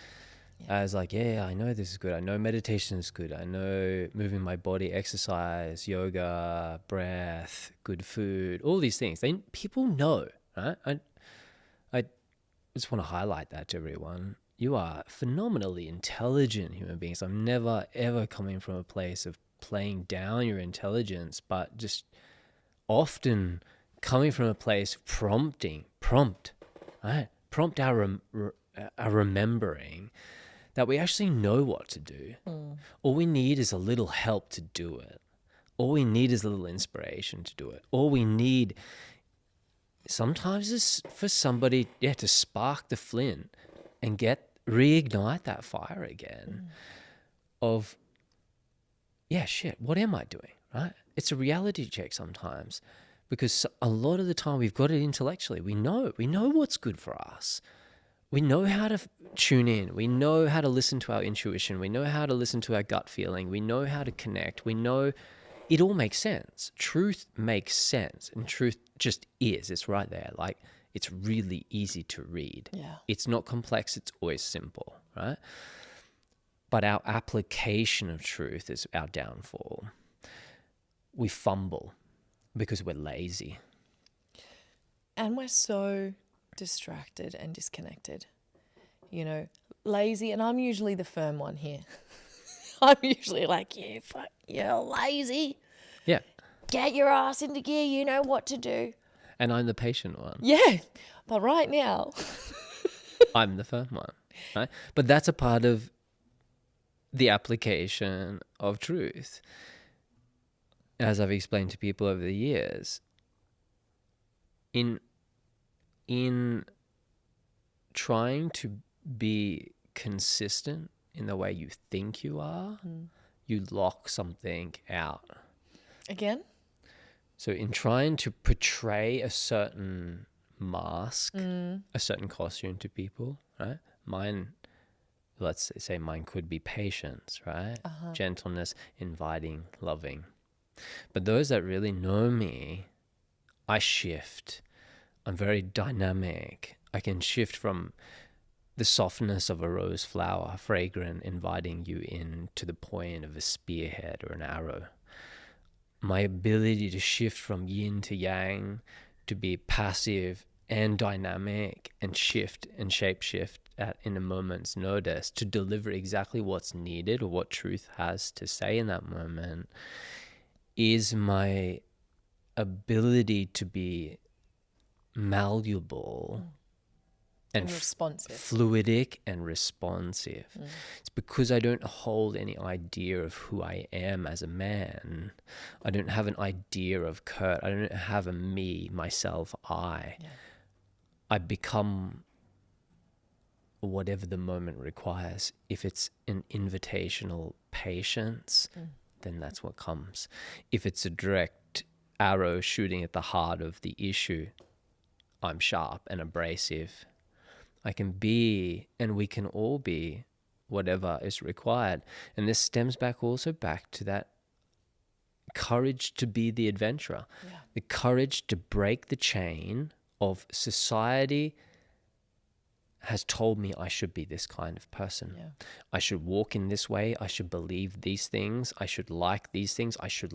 as like, yeah, I know this is good. I know meditation is good. I know moving my body, exercise, yoga, breath, good food, all these things. People know, right? I just want to highlight that to everyone. You are phenomenally intelligent human beings. I'm never, ever coming from a place of playing down your intelligence, but just often coming from a place of prompt, right? Prompt our remembering that we actually know what to do. All we need is a little help to do it. All we need is a little inspiration to do it. All we need sometimes is for somebody, to spark the flint and reignite that fire again of, what am I doing, right? It's a reality check sometimes, because a lot of the time we've got it intellectually. We know what's good for us. We know how to tune in. We know how to listen to our intuition. We know how to listen to our gut feeling. We know how to connect. We know it all makes sense. Truth makes sense, and truth just is. It's right there. Like, it's really easy to read. Yeah. It's not complex. It's always simple, right? But our application of truth is our downfall. We fumble because we're lazy. And we're so distracted and disconnected. Lazy, and I'm usually the firm one here. I'm usually like, fuck, you're lazy. Yeah. Get your ass into gear, you know what to do. And I'm the patient one. Yeah, but right now... I'm the firm one, right? But that's a part of the application of truth. As I've explained to people over the years, in trying to be consistent in the way you think you are, you lock something out. Again? So in trying to portray a certain mask, a certain costume to people, right? Let's say mine could be patience, right? Gentleness, inviting, loving. But those that really know me, I shift. I'm very dynamic. I can shift from the softness of a rose flower, fragrant, inviting you in, to the point of a spearhead or an arrow. My ability to shift from yin to yang, to be passive and dynamic, and shift and shape-shift in a moment's notice, to deliver exactly what's needed or what truth has to say in that moment, is my ability to be malleable and responsive, fluidic and responsive. It's because I don't hold any idea of who I am as a man. I don't have an idea of Kurt. I don't have a me, myself, I. Yeah. I become whatever the moment requires. If it's an invitational patience, then that's what comes. If it's a direct arrow shooting at the heart of the issue, I'm sharp and abrasive. I can be, and we can all be, whatever is required. And this stems back to that courage to be the adventurer, the courage to break the chain of society has told me I should be this kind of person. Yeah. I should walk in this way. I should believe these things. I should like these things. I should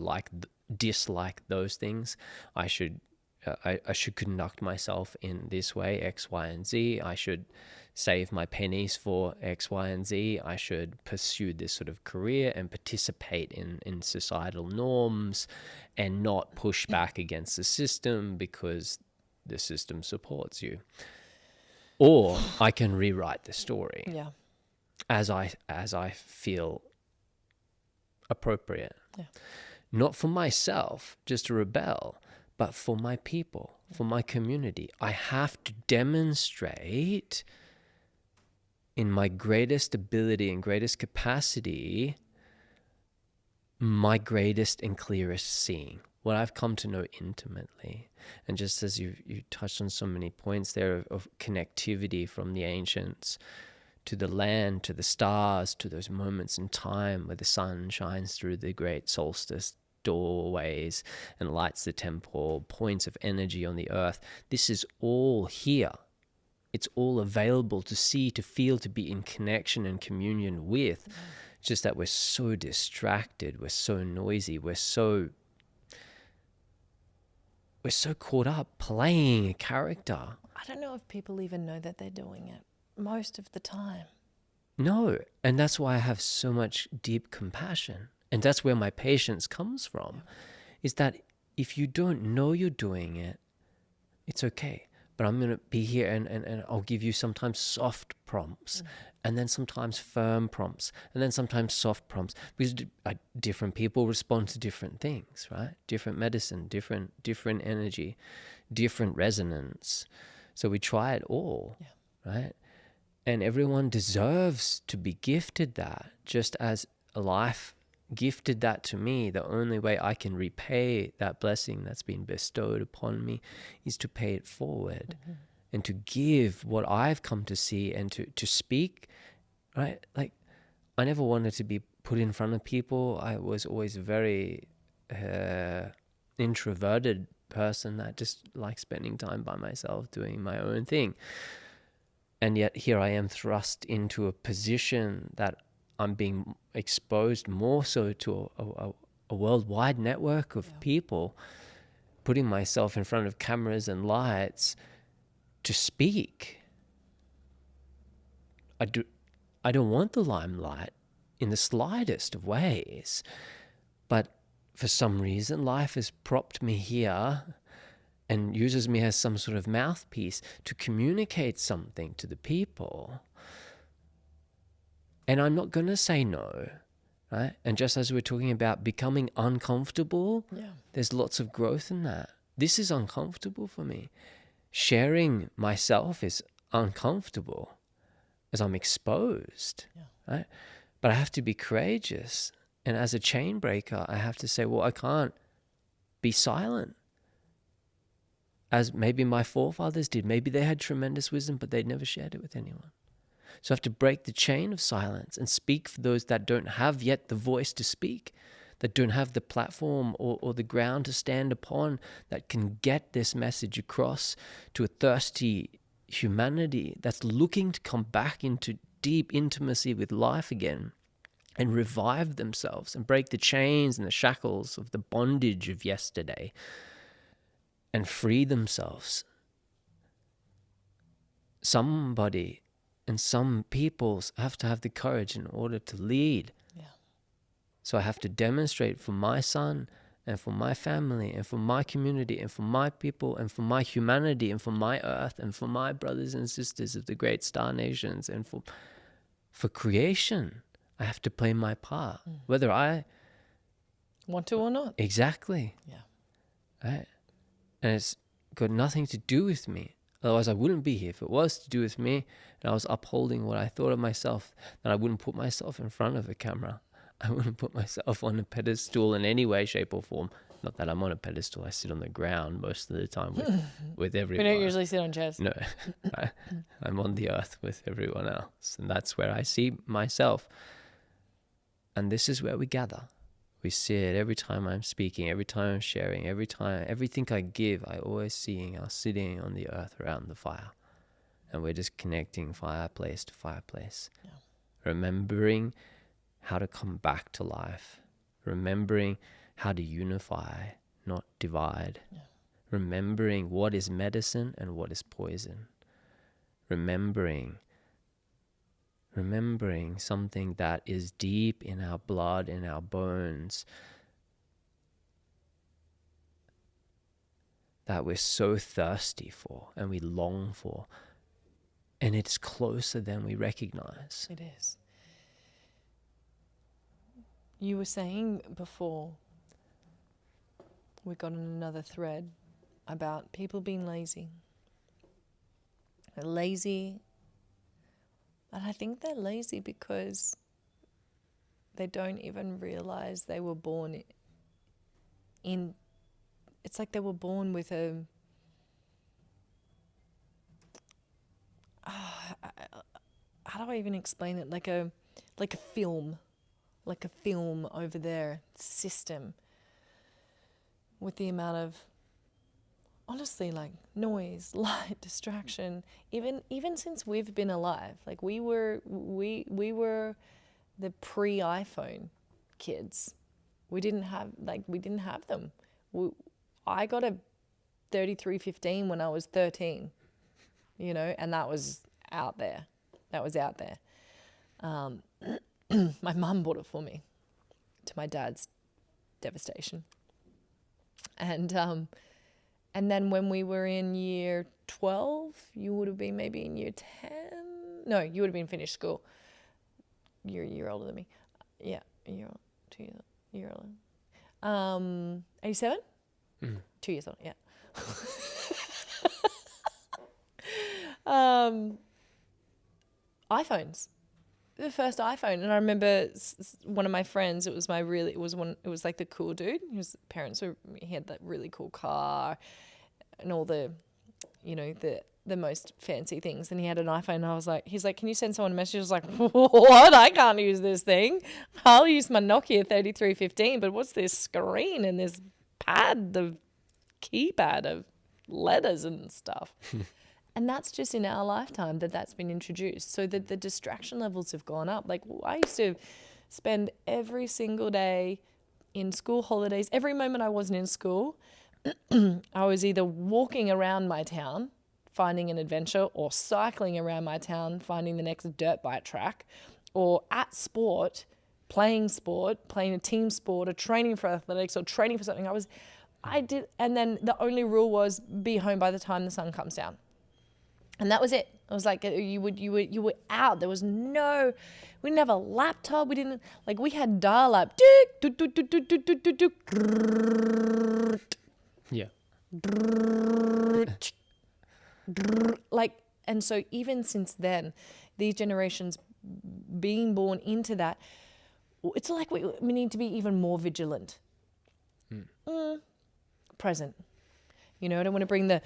dislike those things. I should conduct myself in this way, X, Y, and Z. I should save my pennies for X, Y, and Z. I should pursue this sort of career and participate in societal norms and not push back against the system because the system supports you. Or I can rewrite the story as I feel appropriate. Yeah. Not for myself, just to rebel, but for my people, for my community. I have to demonstrate in my greatest ability and greatest capacity my greatest and clearest seeing, what I've come to know intimately. And just as you touched on so many points there of connectivity from the ancients to the land, to the stars, to those moments in time where the sun shines through the great solstice doorways and lights the temple, points of energy on the earth. This is all here. it's all available to see, to feel, to be in connection and communion with. It's just that we're so distracted, we're so noisy, we're so caught up playing a character. I don't know if people even know that they're doing it most of the time. No, and that's why I have so much deep compassion. And that's where my patience comes from, is that if you don't know you're doing it, it's okay. But I'm going to be here and I'll give you sometimes soft prompts, and then sometimes firm prompts, and then sometimes soft prompts, because different people respond to different things, right? Different medicine, different energy, different resonance. So we try it all, right? And everyone deserves to be gifted that, just as life gifted that to me. The only way I can repay that blessing that's been bestowed upon me is to pay it forward and to give what I've come to see and to speak, right? Like, I never wanted to be put in front of people. I was always a very introverted person that just liked spending time by myself, doing my own thing. And yet here I am thrust into a position that I'm being exposed more so to a worldwide network of people, putting myself in front of cameras and lights to speak. I don't want the limelight in the slightest of ways, but for some reason life has propped me here and uses me as some sort of mouthpiece to communicate something to the people. And I'm not going to say no, right? And just as we're talking about becoming uncomfortable, there's lots of growth in that. This is uncomfortable for me. Sharing myself is uncomfortable as I'm exposed, right? But I have to be courageous. And as a chain breaker, I have to say, well, I can't be silent. As maybe my forefathers did. Maybe they had tremendous wisdom, but they'd never shared it with anyone. So I have to break the chain of silence and speak for those that don't have yet the voice to speak, that don't have the platform or the ground to stand upon, that can get this message across to a thirsty humanity that's looking to come back into deep intimacy with life again and revive themselves and break the chains and the shackles of the bondage of yesterday and free themselves. Somebody and some peoples have to have the courage in order to lead. So I have to demonstrate for my son and for my family and for my community and for my people and for my humanity and for my earth and for my brothers and sisters of the great star nations and for creation. I have to play my part, whether I want to or not. Exactly. Right? And it's got nothing to do with me. Otherwise, I wouldn't be here. If it was to do with me and I was upholding what I thought of myself, then I wouldn't put myself in front of a camera. I wouldn't put myself on a pedestal in any way, shape, or form. Not that I'm on a pedestal. I sit on the ground most of the time with everyone. We don't usually sit on chairs. No. I'm on the earth with everyone else. And that's where I see myself. And this is where we gather. We sit every time I'm speaking, every time I'm sharing, everything I give, I always seeing us sitting on the earth around the fire. And we're just connecting fireplace to fireplace. Remembering how to come back to life. Remembering how to unify, not divide. Remembering what is medicine and what is poison. Remembering something that is deep in our blood, in our bones, that we're so thirsty for and we long for. And it's closer than we recognize. It is. You were saying before we got on another thread about people being lazy. They're lazy. And I think they're lazy because they don't even realize they were born in, it's like they were born with a, how do I even explain it? Like a film over their system with the amount of honestly, like noise, light, distraction, even since we've been alive. Like we were the pre-iPhone kids. We didn't have them. I got a 3315 when I was 13, and that was out there. My mum bought it for me, to my dad's devastation. And then when we were in year 12, you would have been maybe in year 10. No, you would have been finished school. You're a year older than me. Yeah, a year old, 2 years, year older. 87? 2 years old, yeah. iPhones. The first iPhone, and I remember one of my friends. It was like the cool dude. His parents he had that really cool car, and all the, the most fancy things. And he had an iPhone. And he's like, can you send someone a message? I was like, what? I can't use this thing. I'll use my Nokia 3315. But what's this screen and this pad, the keypad of letters and stuff? And that's just in our lifetime that's been introduced. So that the distraction levels have gone up. Like I used to spend every single day in school holidays, every moment I wasn't in school, I was either walking around my town, finding an adventure, or cycling around my town, finding the next dirt bike track, or at sport, playing a team sport, or training for athletics, or training for something. And then the only rule was be home by the time the sun comes down. And that was it. It was like you were out. There was we didn't have a laptop. We didn't, we had dial-up. Yeah. And so even since then, these generations being born into that, it's like we need to be even more vigilant. Present. I don't want to bring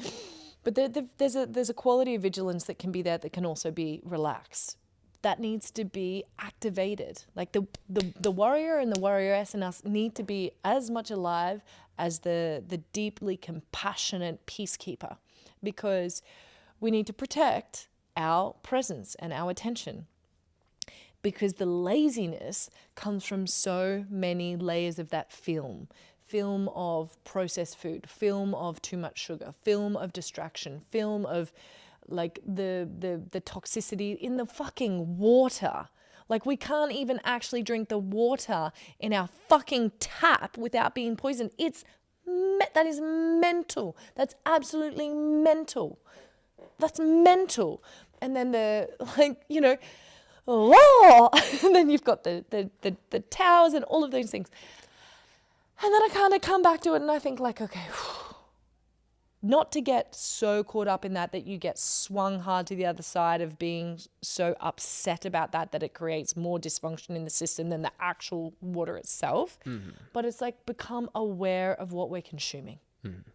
but there's a quality of vigilance that can be there that can also be relaxed. That needs to be activated. Like the warrior and the warrioress in us need to be as much alive as the deeply compassionate peacekeeper, because we need to protect our presence and our attention. Because the laziness comes from so many layers of that film of processed food, film of too much sugar, film of distraction, film of the toxicity in the fucking water. We can't even actually drink the water in our fucking tap without being poisoned. That is mental. That's absolutely mental. That's mental. And then and then you've got the towers and all of those things. And then I kind of come back to it and I think okay, not to get so caught up in that you get swung hard to the other side of being so upset about that it creates more dysfunction in the system than the actual water itself. Mm-hmm. But it's become aware of what we're consuming. Mm-hmm.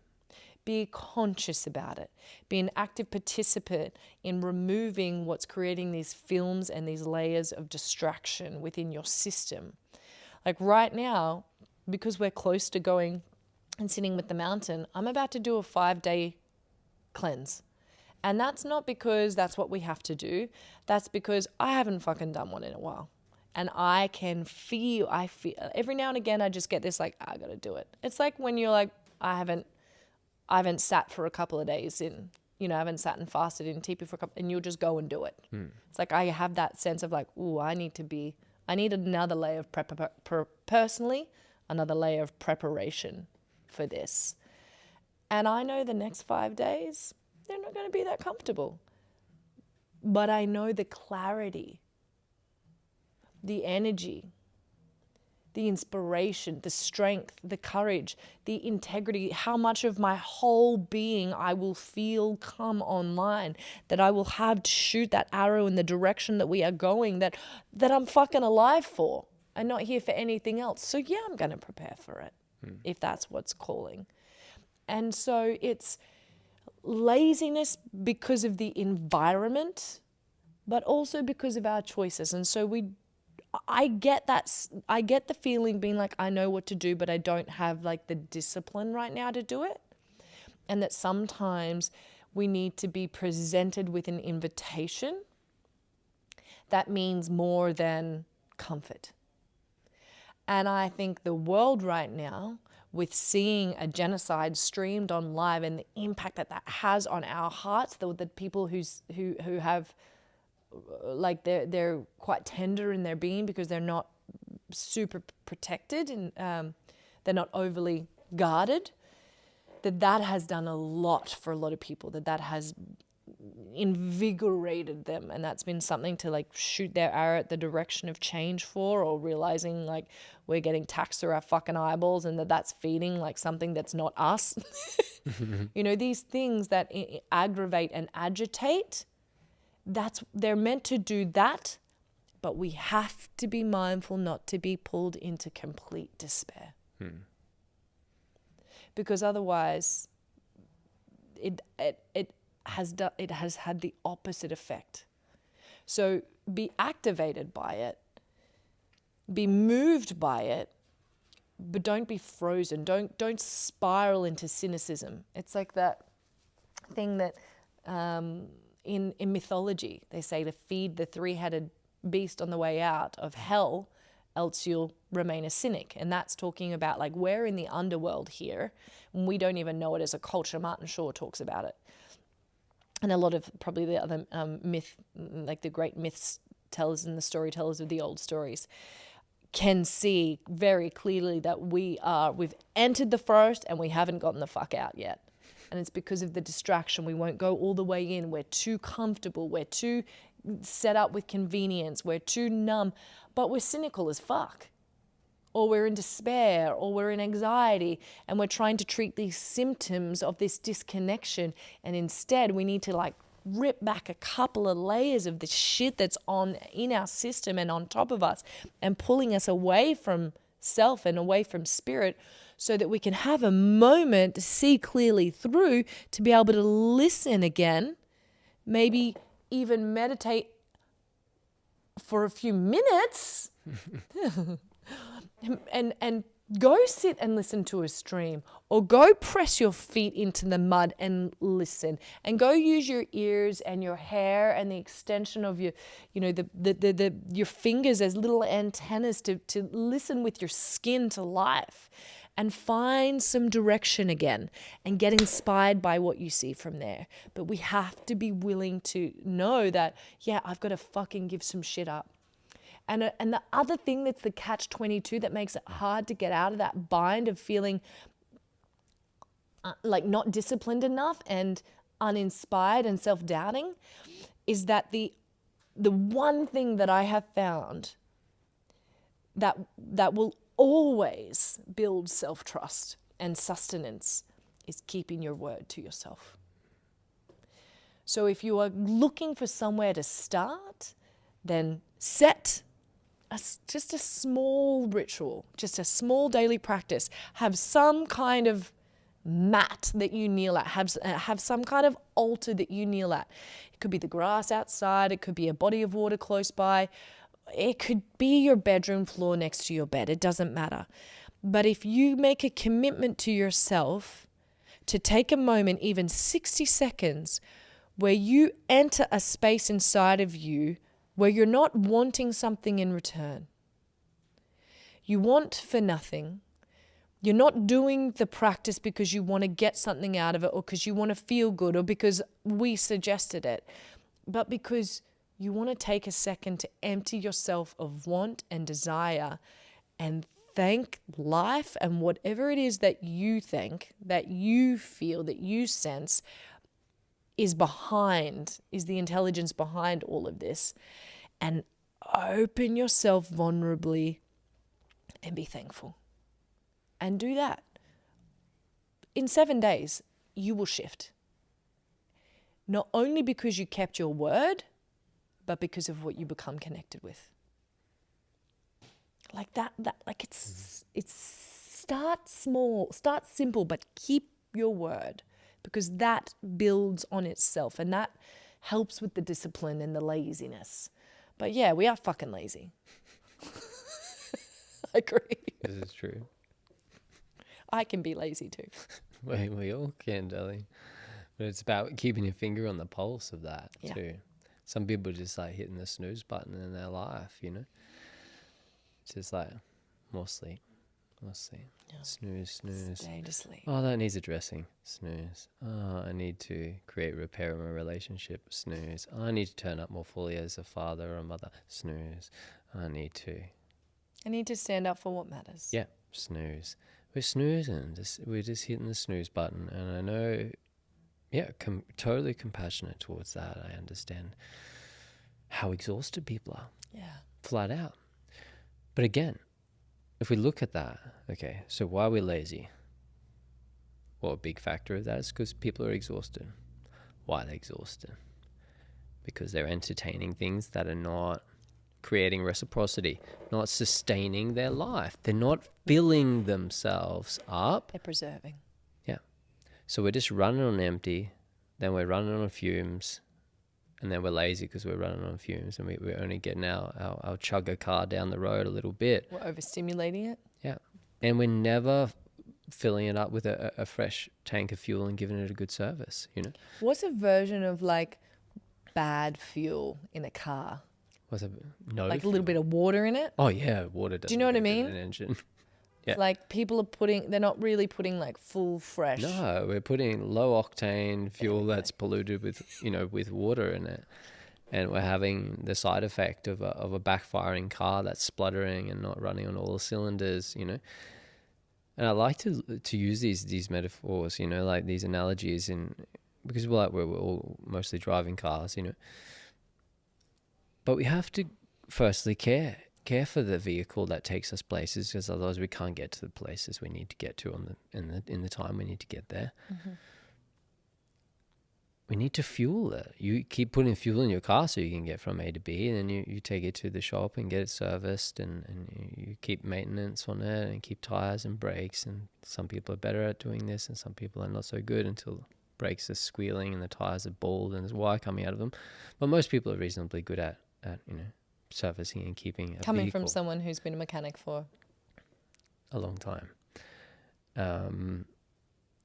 Be conscious about it. Be an active participant in removing what's creating these films and these layers of distraction within your system. Right now, because we're close to going and sitting with the mountain, I'm about to do a 5-day cleanse. And that's not because that's what we have to do. That's because I haven't fucking done one in a while. And I feel every now and again, I just get this I got to do it. It's like when you're I haven't sat for a couple of days I haven't sat and fasted in teepee for a couple, and you'll just go and do it. It's I have that sense of I need another layer of personally, another layer of preparation for this. And I know the next 5 days, they're not going to be that comfortable. But I know the clarity, the energy, the inspiration, the strength, the courage, the integrity, how much of my whole being I will feel come online, that I will have to shoot that arrow in the direction that we are going, that I'm fucking alive for. I'm not here for anything else. So yeah, I'm going to prepare for it if that's what's calling. And so it's laziness because of the environment, but also because of our choices. And so I get the feeling being I know what to do, but I don't have the discipline right now to do it. and that sometimes we need to be presented with an invitation that means more than comfort. And I think the world right now, with seeing a genocide streamed on live and the impact that that has on our hearts, the people who have, like, they're quite tender in their being because they're not super protected and they're not overly guarded, that has done a lot for a lot of people, that has invigorated them, and that's been something to like shoot their arrow at the direction of change for, or realizing like we're getting taxed through our fucking eyeballs and that's feeding like something that's not us. You know, these things that aggravate and agitate, they're meant to do that, but we have to be mindful not to be pulled into complete despair. Because otherwise it has had the opposite effect. So be activated by it, be moved by it, but don't be frozen. Don't spiral into cynicism. It's like that thing that in mythology they say to feed the three-headed beast on the way out of hell, else you'll remain a cynic. And that's talking about like we're in the underworld here and we don't even know it as a culture. Martin Shaw talks about it. And a lot of probably the other myth, like the great myths tellers and the storytellers of the old stories, can see very clearly that we've entered the forest and we haven't gotten the fuck out yet. And it's because of the distraction. We won't go all the way in. We're too comfortable. We're too set up with convenience. We're too numb, but we're cynical as fuck. Or we're in despair, or we're in anxiety, and we're trying to treat these symptoms of this disconnection. And instead, we need to like rip back a couple of layers of the shit that's in our system and on top of us and pulling us away from self and away from spirit, so that we can have a moment to see clearly through, to be able to listen again, maybe even meditate for a few minutes and go sit and listen to a stream, or go press your feet into the mud and listen, and go use your ears and your hair and the extension of your, you know, your fingers as little antennas to listen with your skin to life, and find some direction again and get inspired by what you see from there. But we have to be willing to know that, yeah, I've got to fucking give some shit up. And the other thing that's the catch-22 that makes it hard to get out of that bind of feeling like not disciplined enough and uninspired and self-doubting is that the one thing that I have found that will always build self-trust and sustenance is keeping your word to yourself. So if you are looking for somewhere to start, then set just a small ritual, just a small daily practice. Have some kind of mat that you kneel at. Have some kind of altar that you kneel at. It could be the grass outside. It could be a body of water close by. It could be your bedroom floor next to your bed. It doesn't matter. But if you make a commitment to yourself to take a moment, even 60 seconds, where you enter a space inside of you where you're not wanting something in return. You want for nothing. You're not doing the practice because you want to get something out of it, or because you want to feel good, or because we suggested it, but because you want to take a second to empty yourself of want and desire and thank life and whatever it is that you think, that you feel, that you sense is the intelligence behind all of this, and open yourself vulnerably and be thankful. And do that. In 7 days, you will shift. Not only because you kept your word, but because of what you become connected with. Like that like it's start small, start simple, but keep your word, because that builds on itself and that helps with the discipline and the laziness. But yeah, we are fucking lazy. I agree. This is true. I can be lazy too. We all can, darling. But it's about keeping your finger on the pulse of that too. Some people just like hitting the snooze button in their life, you know. It's just like more sleep. Snooze. Stay to sleep. Oh, that needs addressing. Snooze. Oh, I need to create repair in my relationship. Snooze. Oh, I need to turn up more fully as a father or a mother. Snooze. I need to stand up for what matters. Yeah, snooze. We're snoozing. We're just hitting the snooze button. And I know, totally compassionate towards that. I understand how exhausted people are. Yeah. Flat out. But again, if we look at that, okay, so why are we lazy? Well, a big factor of that is because people are exhausted. Why are they exhausted? Because they're entertaining things that are not creating reciprocity, not sustaining their life. They're not filling themselves up. They're preserving. Yeah. So we're just running on empty, then we're running on fumes, and then we're lazy because we're running on fumes, and we're only getting our chugger car down the road a little bit. We're overstimulating it. Yeah. And we're never filling it up with a fresh tank of fuel and giving it a good service, you know? What's a version of like bad fuel in a car? What's a no like fuel? A little bit of water in it? Oh, yeah, water doesn't. Do you know what I mean? An engine. Yeah. Like people are they're not really putting like full fresh. No, we're putting low octane fuel that's polluted with, with water in it. And we're having the side effect of a backfiring car that's spluttering and not running on all the cylinders, you know. And I like to use these metaphors, you know, like these analogies because we're all mostly driving cars, you know. But we have to firstly care for the vehicle that takes us places, because otherwise we can't get to the places we need to get to in the time we need to get there. Mm-hmm. We need to fuel it. You keep putting fuel in your car so you can get from A to B, and then you take it to the shop and get it serviced, and you keep maintenance on it and keep tires and brakes. And some people are better at doing this and some people are not so good until brakes are squealing and the tires are bald and there's wire coming out of them. But most people are reasonably good at servicing and keeping a coming vehicle. From someone who's been a mechanic for a long time.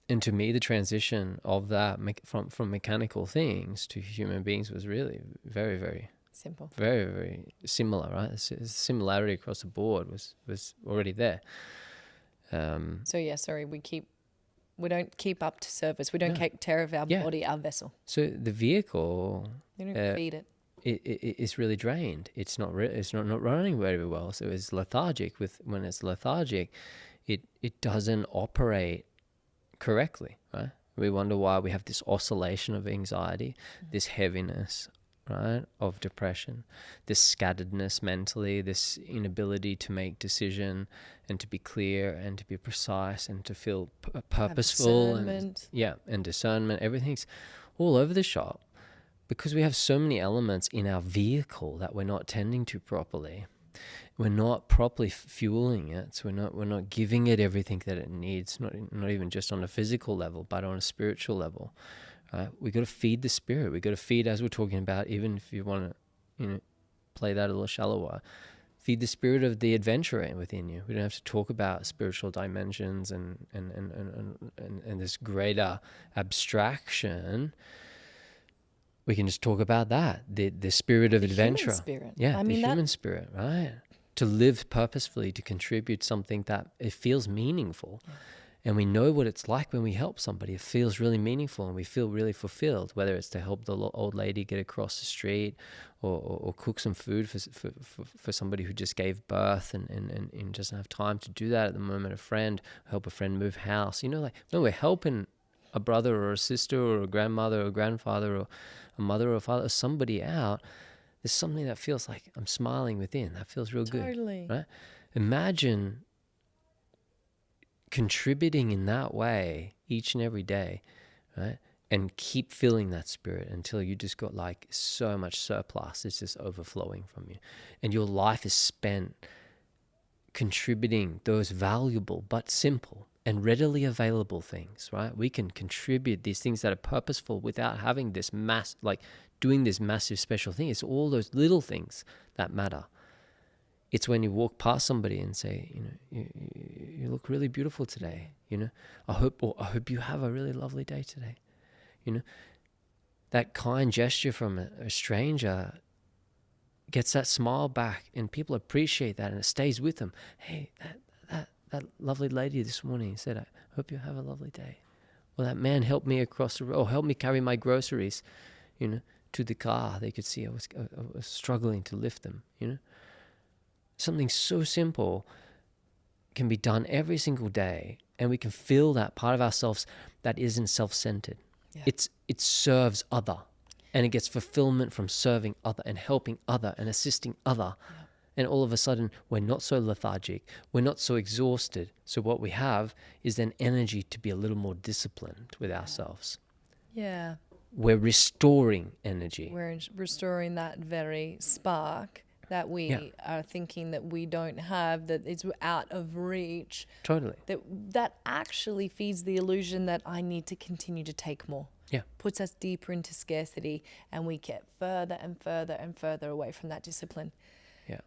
And to me, the transition of that from mechanical things to human beings was really very, very simple, very, very similar, right? The similarity across the board was already there. We don't keep up to service. We don't take care of our body, our vessel. So the vehicle, you don't feed it. It's really drained. It's not running very well. So it's lethargic. When it's lethargic, it doesn't operate correctly, right? We wonder why we have this oscillation of anxiety, this heaviness, right, of depression, this scatteredness mentally, this inability to make decision and to be clear and to be precise and to feel purposeful and discernment. Everything's all over the shop because we have so many elements in our vehicle that we're not tending to properly. We're not properly fueling it, so we're not giving it everything that it needs, not even just on a physical level, but on a spiritual level. We got to feed the spirit. We got to feed, as we're talking about, even if you want to, play that a little shallower. Feed the spirit of the adventurer within you. We don't have to talk about spiritual dimensions and this greater abstraction. We can just talk about that, the spirit of adventure. Human spirit. Yeah, the human spirit, right? To live purposefully, to contribute something that it feels meaningful. Yeah. And we know what it's like when we help somebody. It feels really meaningful and we feel really fulfilled, whether it's to help the old lady get across the street or cook some food for somebody who just gave birth and doesn't have time to do that at the moment, help a friend move house. When we're helping a brother or a sister or a grandmother or a grandfather or a mother or a father or somebody out, there's something that feels like I'm smiling within. That feels real good. Totally. Right? Imagine contributing in that way each and every day, right? And keep feeling that spirit until you just got like so much surplus. It's just overflowing from you. And your life is spent contributing those valuable but simple and readily available things, right? We can contribute these things that are purposeful without having this doing this massive special thing. It's all those little things that matter. It's when you walk past somebody and say, you look really beautiful today. I hope you have a really lovely day today. That kind gesture from a stranger gets that smile back, and people appreciate that, and it stays with them. Hey, that lovely lady this morning said, I hope you have a lovely day. Or that man helped me across the road, or helped me carry my groceries, to the car. They could see I was struggling to lift them, Something so simple can be done every single day, and we can feel that part of ourselves that isn't self-centered. Yeah. It serves other, and it gets fulfillment from serving other and helping other and assisting other. Yeah. And all of a sudden, we're not so lethargic, we're not so exhausted. So what we have is then energy to be a little more disciplined with ourselves. Yeah. We're restoring energy. We're restoring that very spark that we are thinking that we don't have, that it's out of reach. Totally. That actually feeds the illusion that I need to continue to take more. Yeah. Puts us deeper into scarcity, and we get further and further and further away from that discipline. Yeah.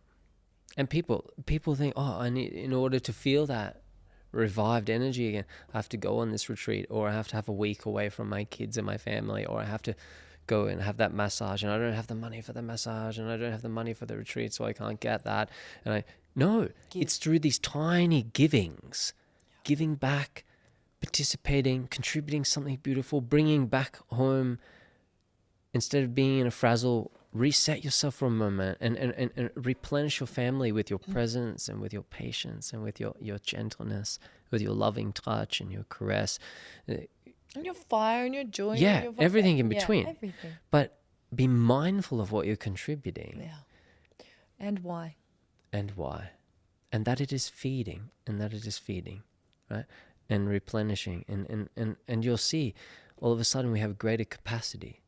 And people think, I need, in order to feel that revived energy again, I have to go on this retreat, or I have to have a week away from my kids and my family, or I have to go and have that massage, and I don't have the money for the massage, and I don't have the money for the retreat, so I can't get that. And it's through these tiny givings, giving back, participating, contributing something beautiful, bringing back home, instead of being in a frazzle. Reset yourself for a moment and replenish your family with your presence and with your patience and with your gentleness, with your loving touch and your caress. And your fire and your joy. Yeah, and your everything in between. Yeah, everything. But be mindful of what you're contributing. Yeah. And why. And that it is feeding, right? And replenishing. And you'll see, all of a sudden we have greater capacity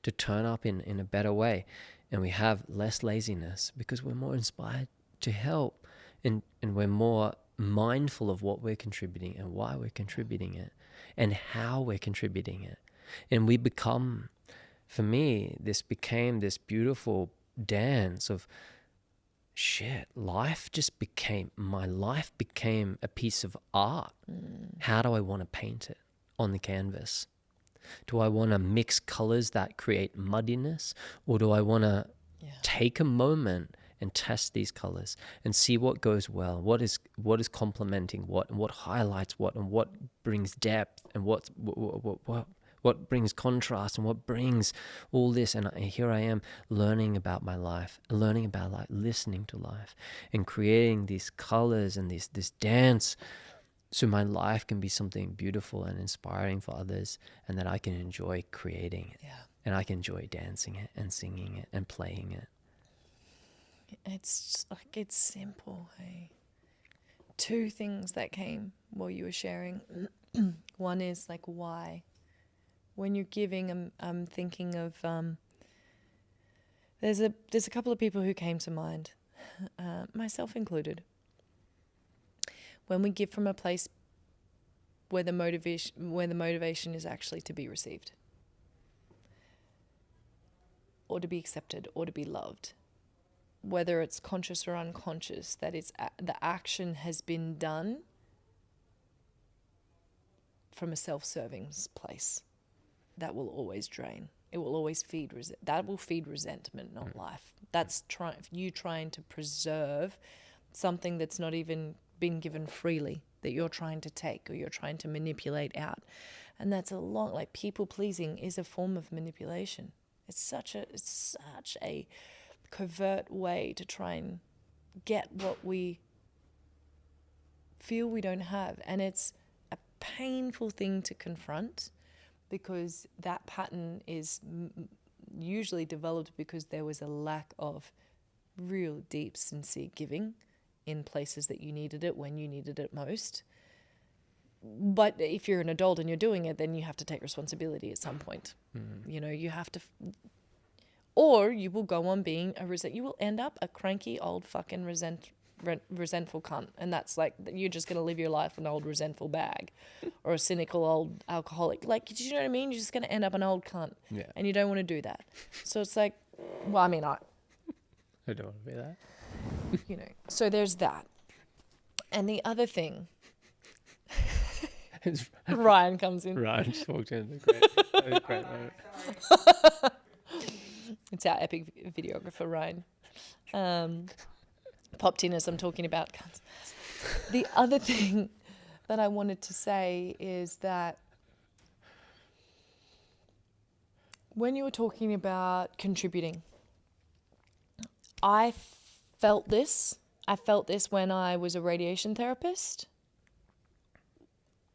to turn up in a better way, and we have less laziness because we're more inspired to help, and we're more mindful of what we're contributing and why we're contributing it and how we're contributing it. And we become, for me, this became this beautiful dance of my life became a piece of art. How do I want to paint it on the canvas? Do I want to mix colors that create muddiness, or do I want to take a moment and test these colors and see what goes well, what is complementing what, and what highlights what, and what brings depth, and what brings contrast, and what brings all this? And here I am learning about my life, listening to life, and creating these colors and this dance, so my life can be something beautiful and inspiring for others, and that I can enjoy creating it. Yeah. And I can enjoy dancing it and singing it and playing it. It's just like, it's simple, hey? Two things that came while you were sharing. One is like, why? When you're giving, I'm thinking of, there's a couple of people who came to mind, myself included. When we give from a place where the motivation is actually to be received, or to be accepted, or to be loved, whether it's conscious or unconscious, that it's the action has been done from a self-serving place, that will always drain. It will always feed resentment, not life. That's you trying to preserve something that's not even been given freely, that you're trying to take, or you're trying to manipulate out. And that's like, people pleasing is a form of manipulation. It's such a covert way to try and get what we feel we don't have. And it's a painful thing to confront, because that pattern is usually developed because there was a lack of real deep, sincere giving in places that you needed it when you needed it most. But if you're an adult and you're doing it, then you have to take responsibility at some point. You have to, or you will go on being you will end up a cranky old fucking resentful cunt. And that's like, you're just going to live your life an old resentful bag, or a cynical old alcoholic. Like, do you know what I mean? You're just going to end up an old cunt. Yeah. And you don't want to do that. So it's like, well, I mean, I don't want to be that. You know, so there's that. And the other thing, Ryan comes in. Ryan just walked in. Great moment. It's our epic videographer, Ryan. Popped in as I'm talking about cunts. The other thing that I wanted to say is that when you were talking about contributing, I felt this. I felt this when I was a radiation therapist.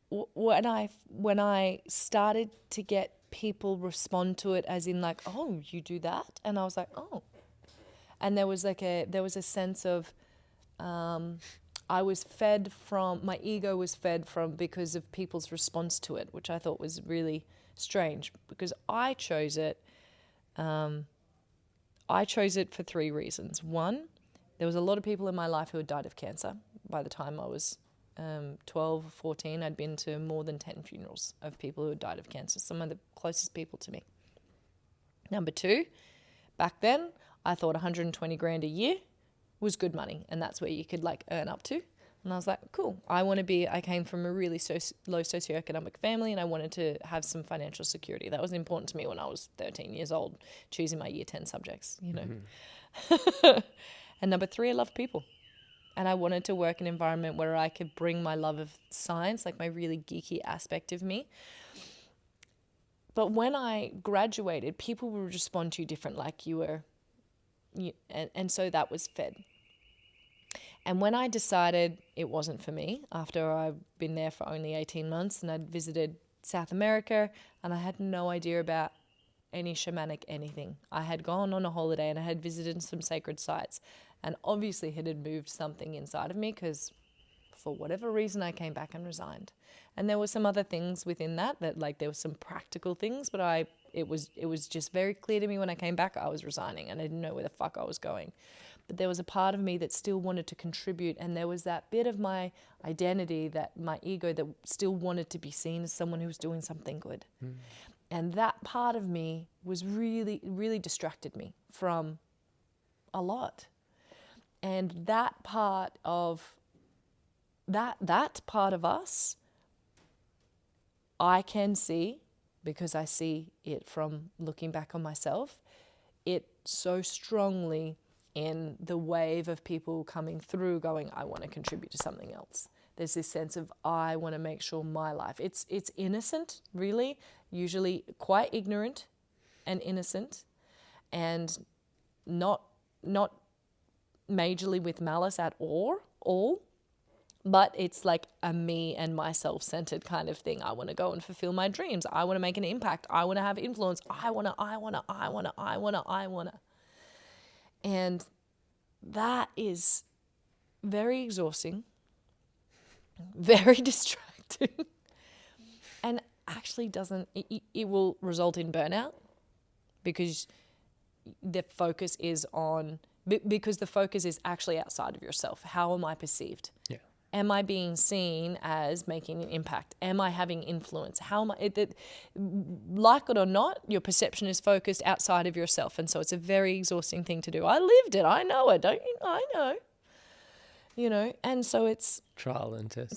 When I started to get people respond to it as in like, oh, you do that? And I was like, oh. And there was a sense of, I was fed from, my ego was fed from because of people's response to it, which I thought was really strange because I chose it. I chose it for 3 reasons. One, there was a lot of people in my life who had died of cancer. By the time I was 12 or 14, I'd been to more than 10 funerals of people who had died of cancer, some of the closest people to me. Number 2, back then, I thought 120 grand a year was good money, and that's where you could like earn up to. And I was like, cool, I came from a really low socioeconomic family, and I wanted to have some financial security. That was important to me when I was 13 years old, choosing my year 10 subjects, you know. Mm-hmm. And number 3, I love people. And I wanted to work in an environment where I could bring my love of science, like my really geeky aspect of me. But when I graduated, people would respond to you different, like and so that was fed. And when I decided it wasn't for me, after I'd been there for only 18 months and I'd visited South America and I had no idea about any shamanic anything. I had gone on a holiday and I had visited some sacred sites, and obviously it had moved something inside of me because for whatever reason I came back and resigned. And there were some other things within that like there were some practical things, but it was just very clear to me when I came back I was resigning and I didn't know where the fuck I was going. But there was a part of me that still wanted to contribute, and there was that bit of my identity, that my ego that still wanted to be seen as someone who was doing something good. Mm. And that part of me was really, really distracted me from a lot. And that part of us, I can see, because I see it from looking back on myself, it so strongly in the wave of people coming through going, I want to contribute to something else. There's this sense of, I want to make sure my life, it's innocent, really, usually quite ignorant and innocent, and not majorly with malice at all, but it's like a me and myself centered kind of thing. I want to go and fulfill my dreams. I want to make an impact. I want to have influence. I want to. And that is very exhausting, very distracting, and actually it will result in burnout because the focus is actually outside of yourself. How am I perceived? Yeah. Am I being seen as making an impact? Am I having influence? How am I? Like it or not, your perception is focused outside of yourself, and so it's a very exhausting thing to do. I lived it. I know it. Don't you? I know. You know, and so it's trial and tested.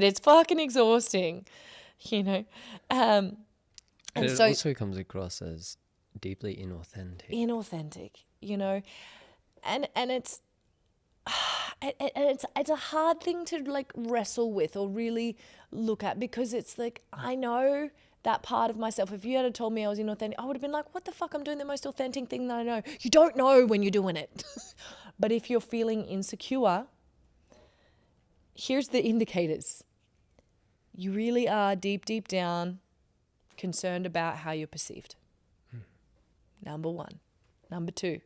It's fucking exhausting. You know, and it so also comes across as deeply inauthentic. You know, and it's. And it's a hard thing to like wrestle with or really look at, because it's like, I know that part of myself. If you had told me I was inauthentic, I would have been like, what the fuck, I'm doing the most authentic thing that I know. You don't know when you're doing it. But if you're feeling insecure, here's the indicators. You really are deep down concerned about how you're perceived. Number 1. Number 2,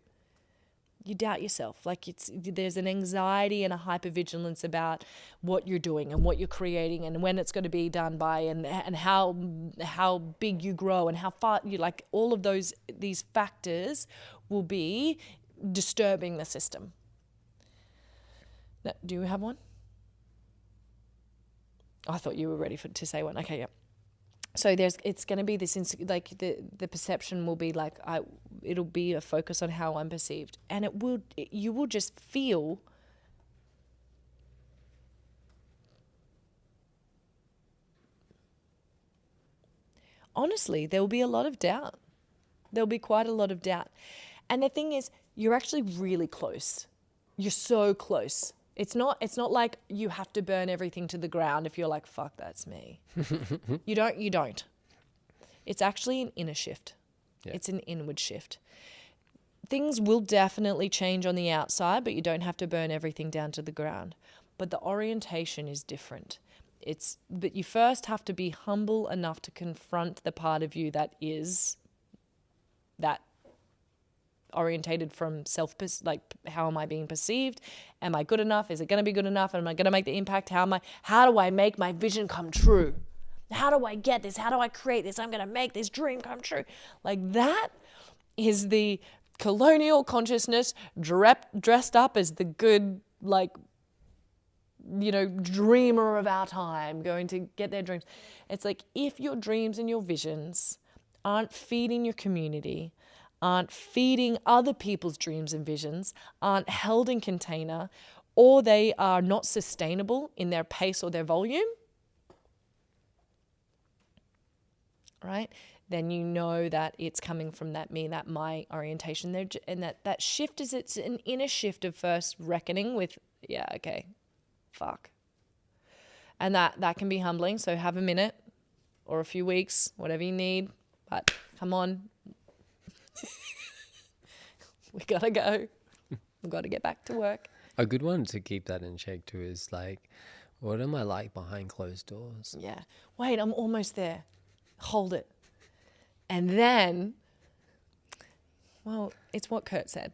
you doubt yourself. Like there's an anxiety and a hypervigilance about what you're doing and what you're creating and when it's going to be done by and how big you grow and how far you, like all of these factors will be disturbing the system. Now, do you have one? I thought you were ready to say one. Okay, yeah. So it's going to be this, like the perception will be like, it'll be a focus on how I'm perceived. And you will just feel honestly, there will be a lot of doubt. There'll be quite a lot of doubt. And the thing is, you're actually really close. You're so close. It's not like you have to burn everything to the ground if you're like, fuck, that's me. You don't. It's actually an inner shift. Yeah. It's an inward shift. Things will definitely change on the outside, but you don't have to burn everything down to the ground. But the orientation is different. But you first have to be humble enough to confront the part of you that is that orientated from like, how am I being perceived? Am I good enough? Is it going to be good enough? Am I going to make the impact? How do I make my vision come true? How do I get this? How do I create this? I'm going to make this dream come true. Like, that is the colonial consciousness dressed up as the good, like, dreamer of our time, going to get their dreams. It's like, if your dreams and your visions aren't feeding your community, aren't feeding other people's dreams and visions, aren't held in container, or they are not sustainable in their pace or their volume, right? Then you know that it's coming from that my orientation there. And that shift it's an inner shift of first reckoning with, yeah, okay, fuck. And that can be humbling. So have a minute or a few weeks, whatever you need, but come on. We gotta go. We gotta get back to work. A good one to keep that in check too is like, what am I like behind closed doors? Yeah. Wait, I'm almost there. Hold it. And then, well, it's what Kurt said.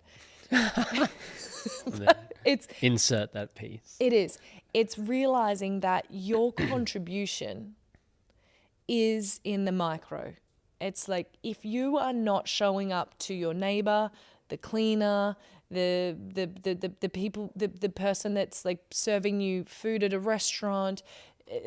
Insert that piece. It is. It's realizing that your contribution is in the micro. It's like, if you are not showing up to your neighbor, the cleaner, the people, the person that's like serving you food at a restaurant,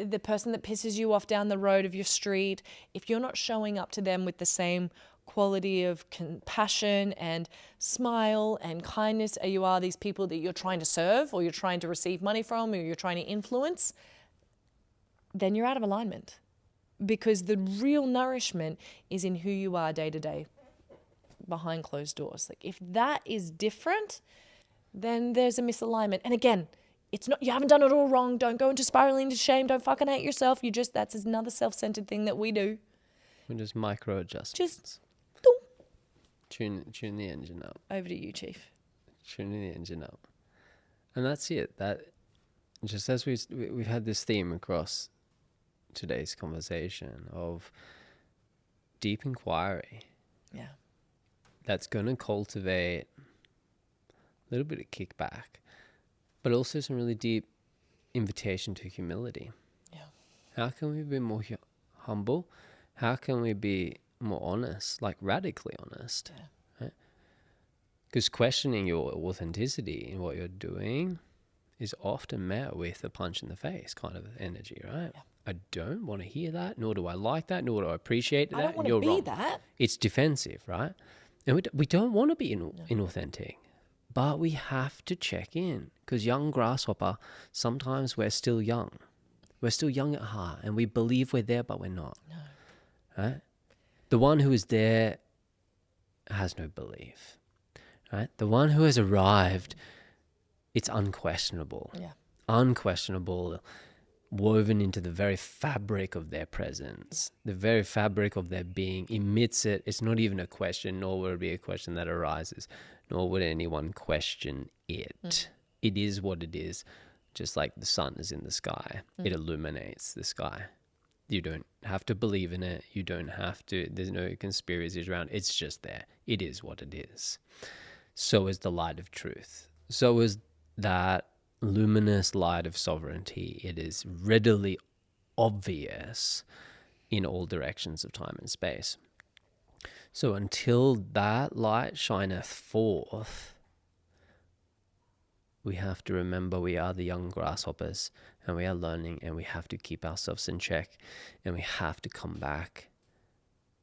the person that pisses you off down the road of your street, if you're not showing up to them with the same quality of compassion and smile and kindness as you are these people that you're trying to serve or you're trying to receive money from or you're trying to influence, then you're out of alignment. Because the real nourishment is in who you are day to day behind closed doors. Like, if that is different, then there's a misalignment. And again, it's not, you haven't done it all wrong. Don't go into spiraling into shame. Don't fucking hate yourself. That's another self-centered thing that we do. We just micro adjustments. Just tune the engine up. Over to you, Chief. Tuning the engine up. And that's it. That just as we've had this theme across today's conversation of deep inquiry. Yeah. That's going to cultivate a little bit of kickback, but also some really deep invitation to humility. Yeah. How can we be more humble? How can we be more honest, like radically honest? Yeah. Right? Because questioning your authenticity in what you're doing is often met with a punch in the face kind of energy, right? Yeah. I don't want to hear that, nor do I like that, nor do I appreciate that. I don't want to be that. It's defensive, right? And we don't want to be inauthentic, but we have to check in, because young grasshopper, sometimes we're still young. We're still young at heart, and we believe we're there, but we're not. No. Right? The one who is there has no belief, right? The one who has arrived, it's unquestionable. Yeah. Unquestionable, woven into the very fabric of their presence, the very fabric of their being, emits it. It's not even a question, nor will it be a question that arises, nor would anyone question it. It is what it is, just like the sun is in the sky. It illuminates the sky. You don't have to believe in it. You don't have to, there's no conspiracies around. It's just there. It is what it is. So is the light of truth. So is that luminous light of sovereignty. It is readily obvious in all directions of time and space. So until that light shineth forth, we have to remember we are the young grasshoppers, and we are learning, and we have to keep ourselves in check, and we have to come back,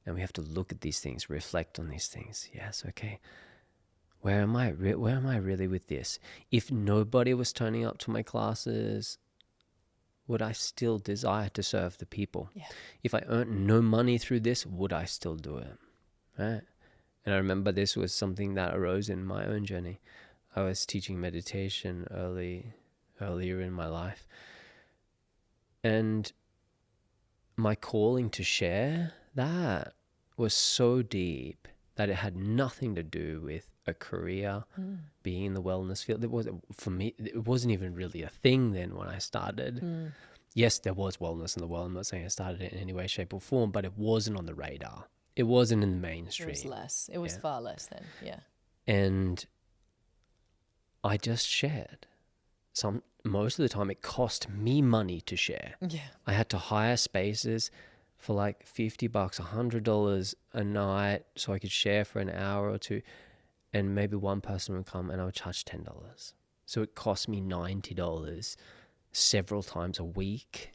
and we have to look at these things, reflect on these things. Yes, okay. Where am I really with this? If nobody was turning up to my classes, would I still desire to serve the people? Yeah. If I earned no money through this, would I still do it? Right? And I remember this was something that arose in my own journey. I was teaching meditation earlier in my life. And my calling to share that was so deep that it had nothing to do with a career, being in the wellness field. It was, for me, it wasn't even really a thing then when I started. Yes, there was wellness in the world. I'm not saying I started it in any way, shape, or form, but it wasn't on the radar. It wasn't in the mainstream. It was less. It was far less then. Yeah. And I just shared. Most of the time it cost me money to share. Yeah. I had to hire spaces for like $50, $100 a night so I could share for an hour or two, and maybe one person would come and I would charge $10. So it cost me $90 several times a week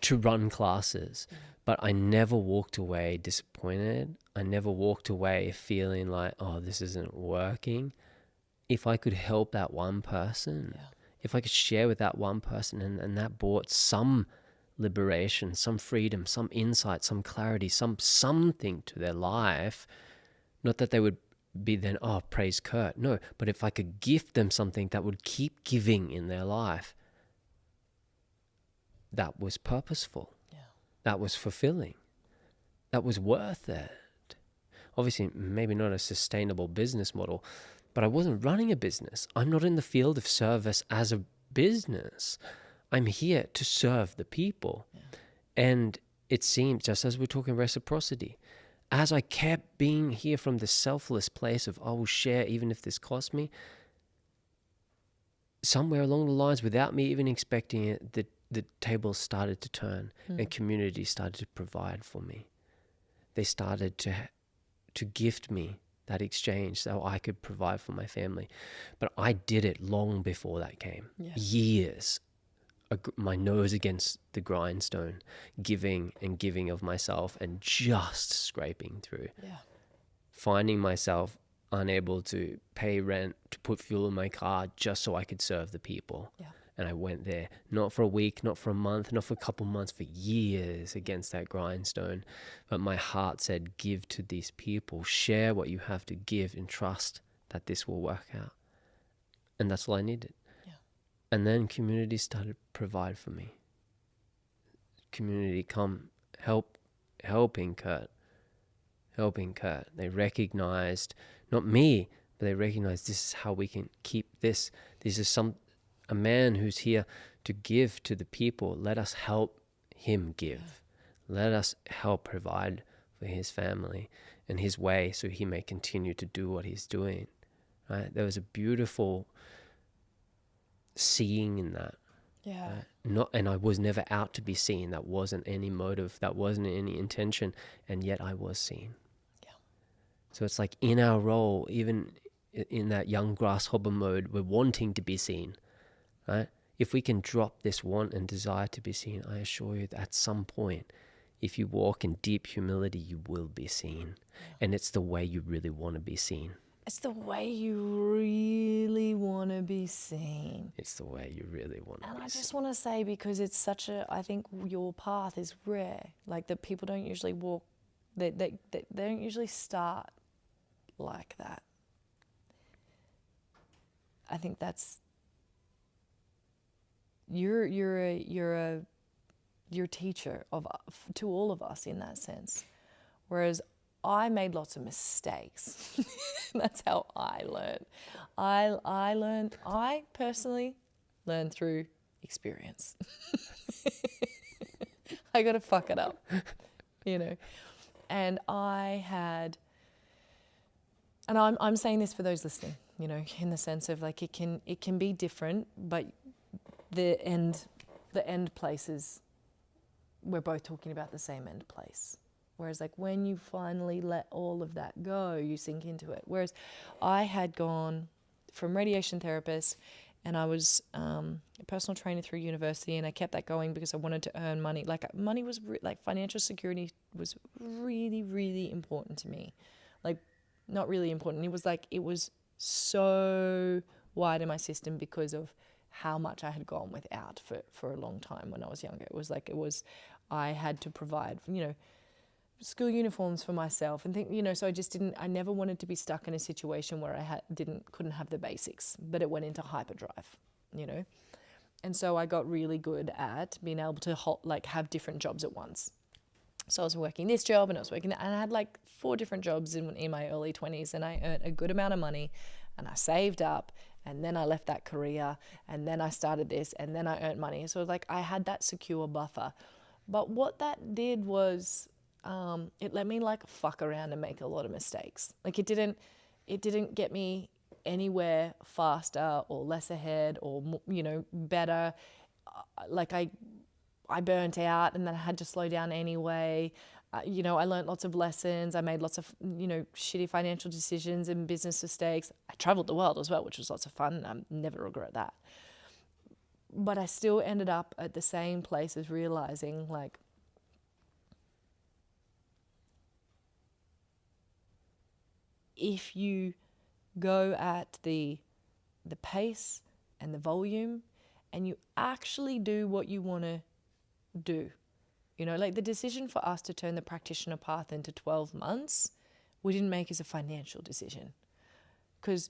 to run classes. But I never walked away disappointed. I never walked away feeling like, oh, this isn't working. If I could help that one person, if I could share with that one person, and that brought some liberation, some freedom, some insight, some clarity, something to their life, not that they would be then, oh, praise Kurt. No, but if I could gift them something that would keep giving in their life, that was purposeful. Yeah. That was fulfilling. That was worth it. Obviously, maybe not a sustainable business model, but I wasn't running a business. I'm not in the field of service as a business. I'm here to serve the people. Yeah. And it seemed, just as we're talking reciprocity, as I kept being here from the selfless place of, I will share even if this costs me, somewhere along the lines, without me even expecting it, the tables started to turn and community started to provide for me. They started to gift me that exchange so I could provide for my family. But I did it long before that came. Yeah. Years. My nose against the grindstone, giving and giving of myself and just scraping through. Yeah. Finding myself unable to pay rent, to put fuel in my car just so I could serve the people. Yeah. And I went there, not for a week, not for a month, not for a couple months, for years against that grindstone. But my heart said, give to these people, share what you have to give and trust that this will work out. And that's all I needed. Yeah. And then community started to provide for me. Community come, helping Kurt. They recognized, not me, but they recognized this is how we can keep this. This is a man who's here to give to the people. Let us help him give. Let us help provide for his family and his way so he may continue to do what he's doing. Right? There was a beautiful seeing in that. Yeah. And I was never out to be seen. That wasn't any motive. That wasn't any intention. And yet I was seen. Yeah. So it's like in our role, even in that young grasshopper mode, we're wanting to be seen. Right? If we can drop this want and desire to be seen, I assure you that at some point, if you walk in deep humility, you will be seen. Yeah. And it's the way you really want to be seen. It's the way you really want to be sseen. It's the way you really want to be seen. And I just want to say, because it's such I think your path is rare. Like that people don't usually walk, they don't usually start like that. I think that's, you're teacher to all of us in that sense. Whereas I made lots of mistakes. That's how I learned. I personally learned through experience. I got to fuck it up, And I'm saying this for those listening, in the sense of like it can be different, but the end places, we're both talking about the same end place. Whereas like when you finally let all of that go, you sink into it. Whereas I had gone from radiation therapist, and I was a personal trainer through university, and I kept that going because I wanted to earn money. Like money was like financial security was really, really important to me. Like not really important. It was so wide in my system because of how much I had gone without for a long time when I was younger. I had to provide, school uniforms for myself and so I never wanted to be stuck in a situation where I couldn't have the basics, but it went into hyperdrive, And so I got really good at being able to have different jobs at once. So I was working this job and I was working that, and I had like 4 different jobs in my early 20s, and I earned a good amount of money, and I saved up, and then I left that career, and then I started this, and then I earned money. So like I had that secure buffer. But what that did was it let me like fuck around and make a lot of mistakes. Like it didn't get me anywhere faster or less ahead or better. Like I burnt out, and then I had to slow down anyway. I learned lots of lessons. I made lots of, shitty financial decisions and business mistakes. I traveled the world as well, which was lots of fun, and I never regret that. But I still ended up at the same place as realizing, like, if you go at the pace and the volume and you actually do what you want to do, like the decision for us to turn the practitioner path into 12 months, we didn't make as a financial decision, because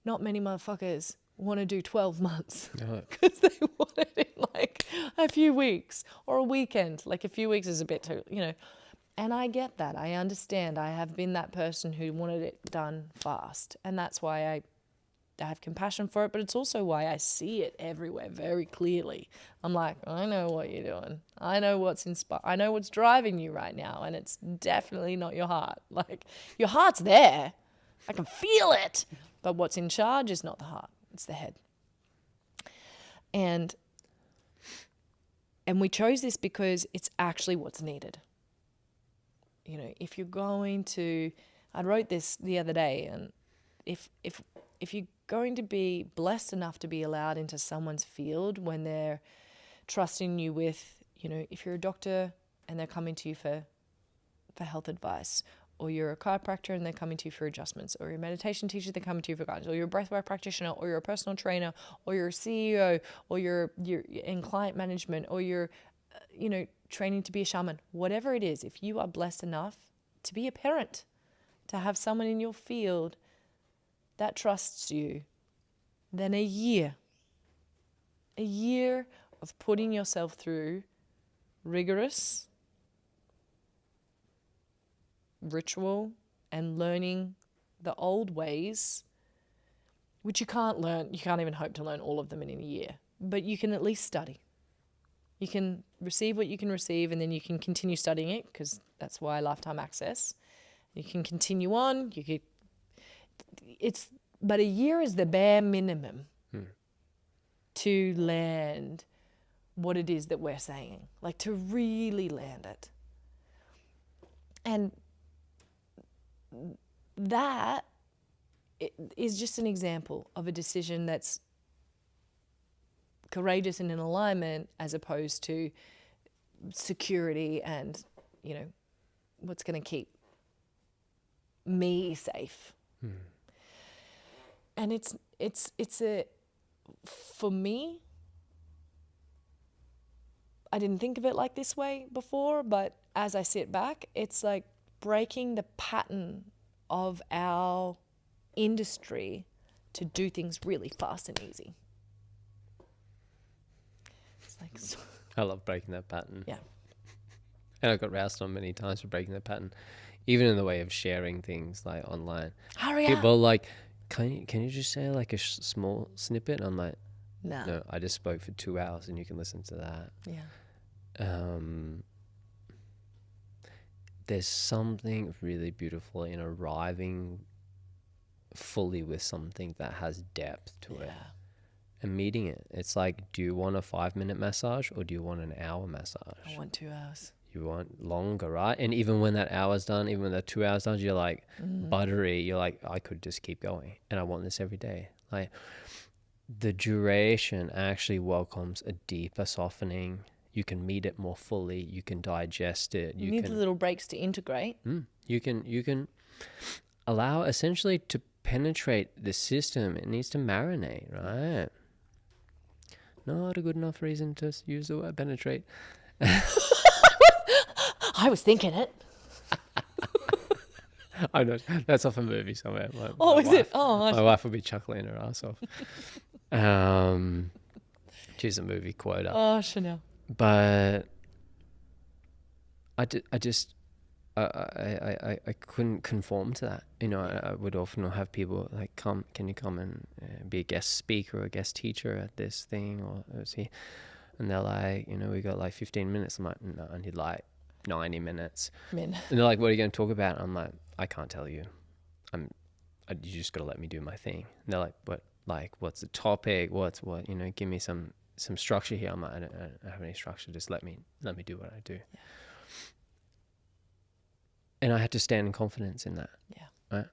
not many motherfuckers want to do 12 months because they want it in like a few weeks or a weekend. Like a few weeks is a bit too, and I get that. I understand. I have been that person who wanted it done fast, and that's why I have compassion for it, but it's also why I see it everywhere very clearly. I'm like, I know what you're doing. I know what's I know what's driving you right now, and it's definitely not your heart. Like, your heart's there. I can feel it. But what's in charge is not the heart. It's the head. And we chose this because it's actually what's needed. If you're going to, I wrote this the other day, and if you're going to be blessed enough to be allowed into someone's field when they're trusting you with, if you're a doctor and they're coming to you for health advice, or you're a chiropractor and they're coming to you for adjustments, or you're a meditation teacher, they're coming to you for guidance, or you're a breathwork practitioner, or you're a personal trainer, or you're a CEO, or you're in client management, or you're, training to be a shaman, whatever it is, if you are blessed enough to be a parent, to have someone in your field that trusts you, then a year of putting yourself through rigorous ritual and learning the old ways, which you can't even hope to learn all of them in a year, but you can at least study. You can receive what you can receive, and then you can continue studying it, because that's why lifetime access. You can continue on. But a year is the bare minimum to land what it is that we're saying, like to really land it. And that is just an example of a decision that's courageous and in alignment, as opposed to security and, what's going to keep me safe. And for me, I didn't think of it like this way before, but as I sit back, it's like breaking the pattern of our industry to do things really fast and easy. It's like, I love breaking that pattern. Yeah. And I got roused on many times for breaking that pattern, even in the way of sharing things like online. Hurry up. People like, can you just say like a small snippet? And I'm like, no, I just spoke for 2 hours and you can listen to that. Yeah. There's something really beautiful in arriving fully with something that has depth to it and meeting it. It's like, do you want a 5-minute massage or do you want an hour massage? I want 2 hours. you want longer, right? And even when that hour's done, even when that 2 hours done, you're like buttery. You're like, I could just keep going, and I want this every day. Like, the duration actually welcomes a deeper softening. You can meet it more fully. You can digest it. You need the little breaks to integrate. You can allow essentially to penetrate the system. It needs to marinate, right? Not a good enough reason to use the word penetrate. I was thinking it. I know, that's off a movie somewhere. My Is it? Oh, my wife will be chuckling her ass off. She's a movie quota. Oh, Chanel. But I couldn't conform to that. You know, I would often have people like, can you come and be a guest speaker or a guest teacher at this thing or see? And they're like, you know, we got like 15 minutes. I'm like, no, I need like 90 minutes. And they're like, what are you going to talk about? I'm like, I can't tell you. You just got to let me do my thing. And they're like, but like, what's the topic? What, you know, give me some structure here. I'm like, I don't have any structure. Just let me do what I do. Yeah. And I had to stand in confidence in that. Yeah. Right.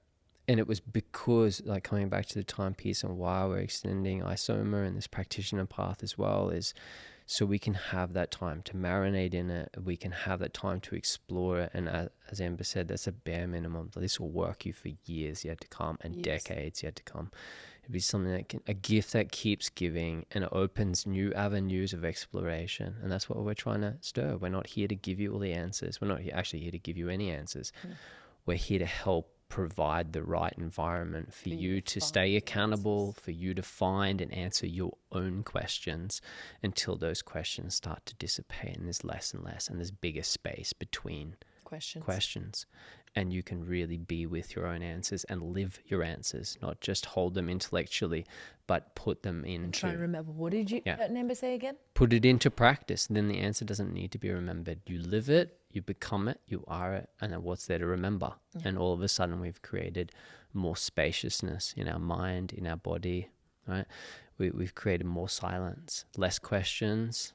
And it was because, like, coming back to the time piece and why we're extending Isoma and this practitioner path as well, is so we can have that time to marinate in it. We can have that time to explore it. And as Amber said, that's a bare minimum. This will work you for years yet to come and decades yet to come. It'd be something that a gift that keeps giving, and it opens new avenues of exploration. And that's what we're trying to stir. We're not here to give you all the answers. We're not actually here to give you any answers. We're here to help provide the right environment for you to stay accountable, for you to find and answer your own questions until those questions start to dissipate and there's less and less and there's bigger space between questions. And you can really be with your own answers and live your answers, not just hold them intellectually, but put them into... I'm trying to remember. What did you Amber say again? Put it into practice. And then the answer doesn't need to be remembered. You live it, you become it, you are it, and then what's there to remember? Yeah. And all of a sudden we've created more spaciousness in our mind, in our body, right? We've created more silence, less questions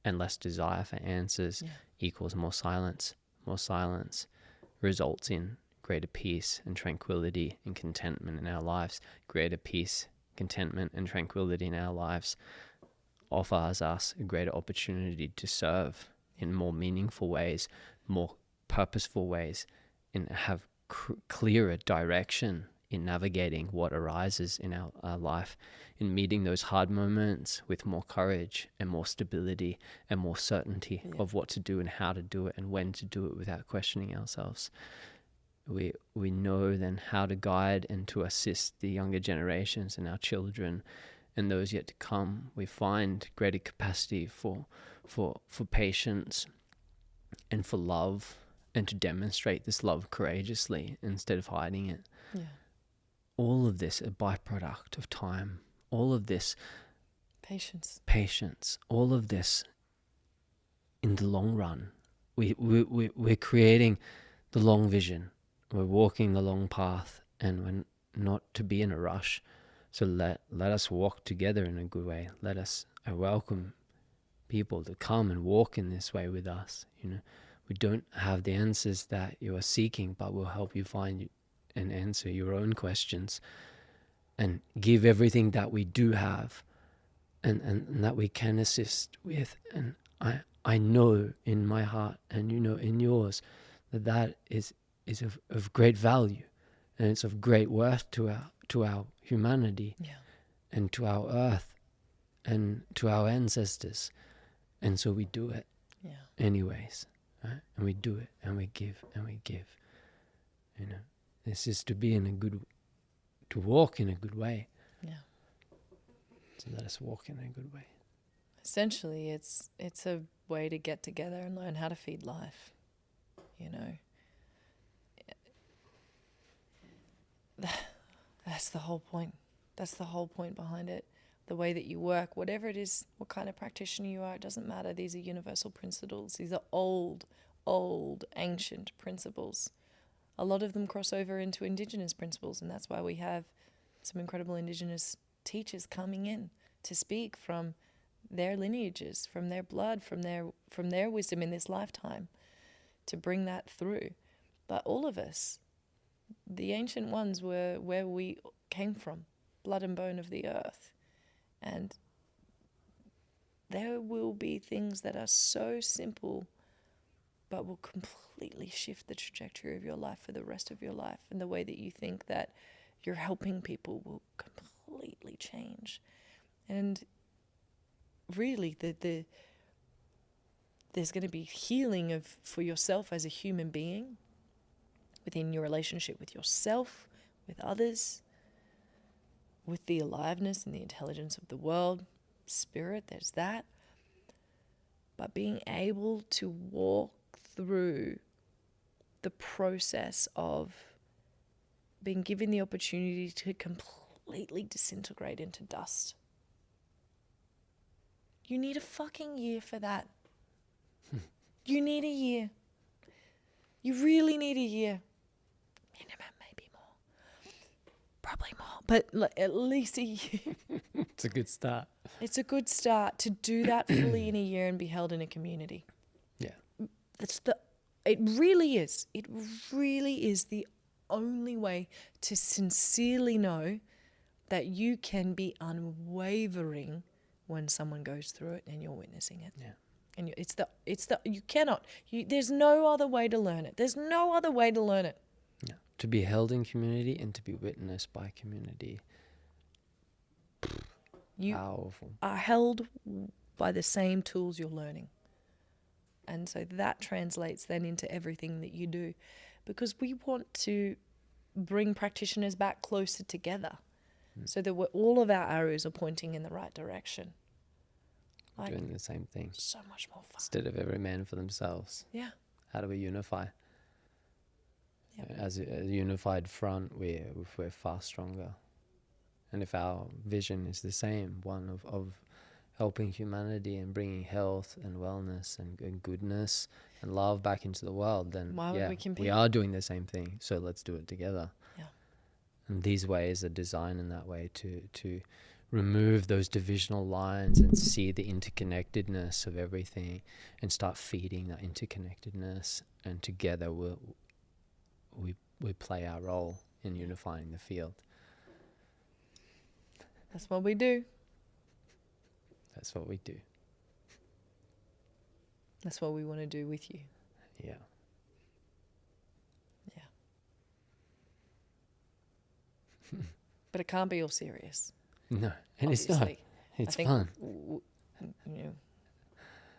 and less desire for answers equals more silence. More silence results in greater peace and tranquility and contentment in our lives. Greater peace, contentment and tranquility in our lives offers us a greater opportunity to serve in more meaningful ways, more purposeful ways, and have clearer direction in navigating what arises in our life, in meeting those hard moments with more courage and more stability and more certainty of what to do and how to do it and when to do it without questioning ourselves. We know then how to guide and to assist the younger generations and our children and those yet to come. We find greater capacity for patience and for love, and to demonstrate this love courageously instead of hiding it. Yeah. All of this a byproduct of time. All of this patience. All of this in the long run. We're creating the long vision. We're walking the long path, and we're not to be in a rush. So let us walk together in a good way. I welcome people to come and walk in this way with us. You know, we don't have the answers that you are seeking, but we'll help you find and answer your own questions and give everything that we do have and that we can assist with. And I know in my heart, and you know in yours, that is of great value, and it's of great worth to our humanity and to our earth and to our ancestors. And so we do it anyways, right? And we do it and we give and we give. You know, this is to walk in a good way. Yeah. So let us walk in a good way. Essentially, it's a way to get together and learn how to feed life. You know, that's the whole point. That's the whole point behind it. The way that you work, whatever it is, what kind of practitioner you are, it doesn't matter. These are universal principles. These are old, ancient principles. A lot of them cross over into Indigenous principles, and that's why we have some incredible Indigenous teachers coming in to speak from their lineages, from their blood, from their wisdom in this lifetime. to bring that through. But all of us, the ancient ones, were where we came from, blood and bone of the earth. And there will be things that are so simple but will completely shift the trajectory of your life for the rest of your life. And the way that you think that you're helping people will completely change. And really, there's going to be healing for yourself as a human being, within your relationship with yourself, with others, with the aliveness and the intelligence of the world, spirit, there's that. But being able to walk through the process of being given the opportunity to completely disintegrate into dust. You need a fucking year for that. You need a year. You really need a year. Minimum, maybe more. Probably more, but at least a year. It's a good start. It's a good start to do that fully in a year and be held in a community. Yeah. It really is. It really is the only way to sincerely know that you can be unwavering when someone goes through it and you're witnessing it. Yeah. And you cannot, there's no other way to learn it. There's no other way to learn it. Yeah. To be held in community and to be witnessed by community. You Powerful. are held by the same tools you're learning. And so that translates then into everything that you do, because we want to bring practitioners back closer together so that all of our arrows are pointing in the right direction. Like, doing the same thing. So much more fun. Instead of every man for themselves. Yeah. How do we unify? Yep. As a unified front, we're far stronger. And if our vision is the same, one of helping humanity and bringing health and wellness and goodness and love back into the world, then why would we compete? We are doing the same thing. So let's do it together. Yeah. And these ways are designed in that way to remove those divisional lines and see the interconnectedness of everything and start feeding that interconnectedness. And together we play our role in unifying the field. That's what we do. That's what we do. That's what we want to do with you. Yeah. Yeah. But it can't be all serious. No, and obviously. It's not. It's fun.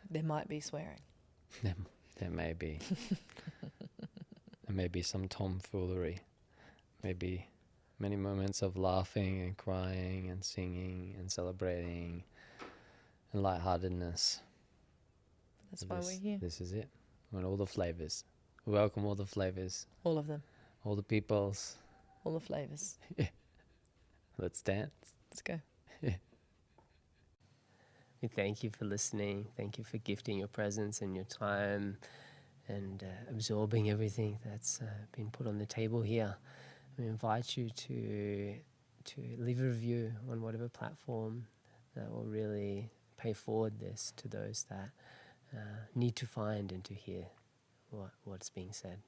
There might be swearing. There may be. There may be some tomfoolery. Maybe many moments of laughing and crying and singing and celebrating and lightheartedness. That's why we're here. This is it. We want all the flavors. We welcome all the flavors. All of them. All the peoples. All the flavors. Let's dance. Let's go. We thank you for listening. Thank you for gifting your presence and your time and absorbing everything that's been put on the table here. We invite you to leave a review on whatever platform that will really pay forward this to those that need to find and to hear what's being said.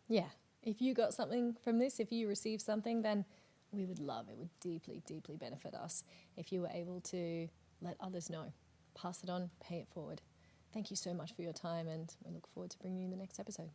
Yeah. If you got something from this, if you received something, then we would love it. Would deeply, deeply benefit us if you were able to let others know. Pass it on, pay it forward. Thank you so much for your time, and we look forward to bringing you the next episode.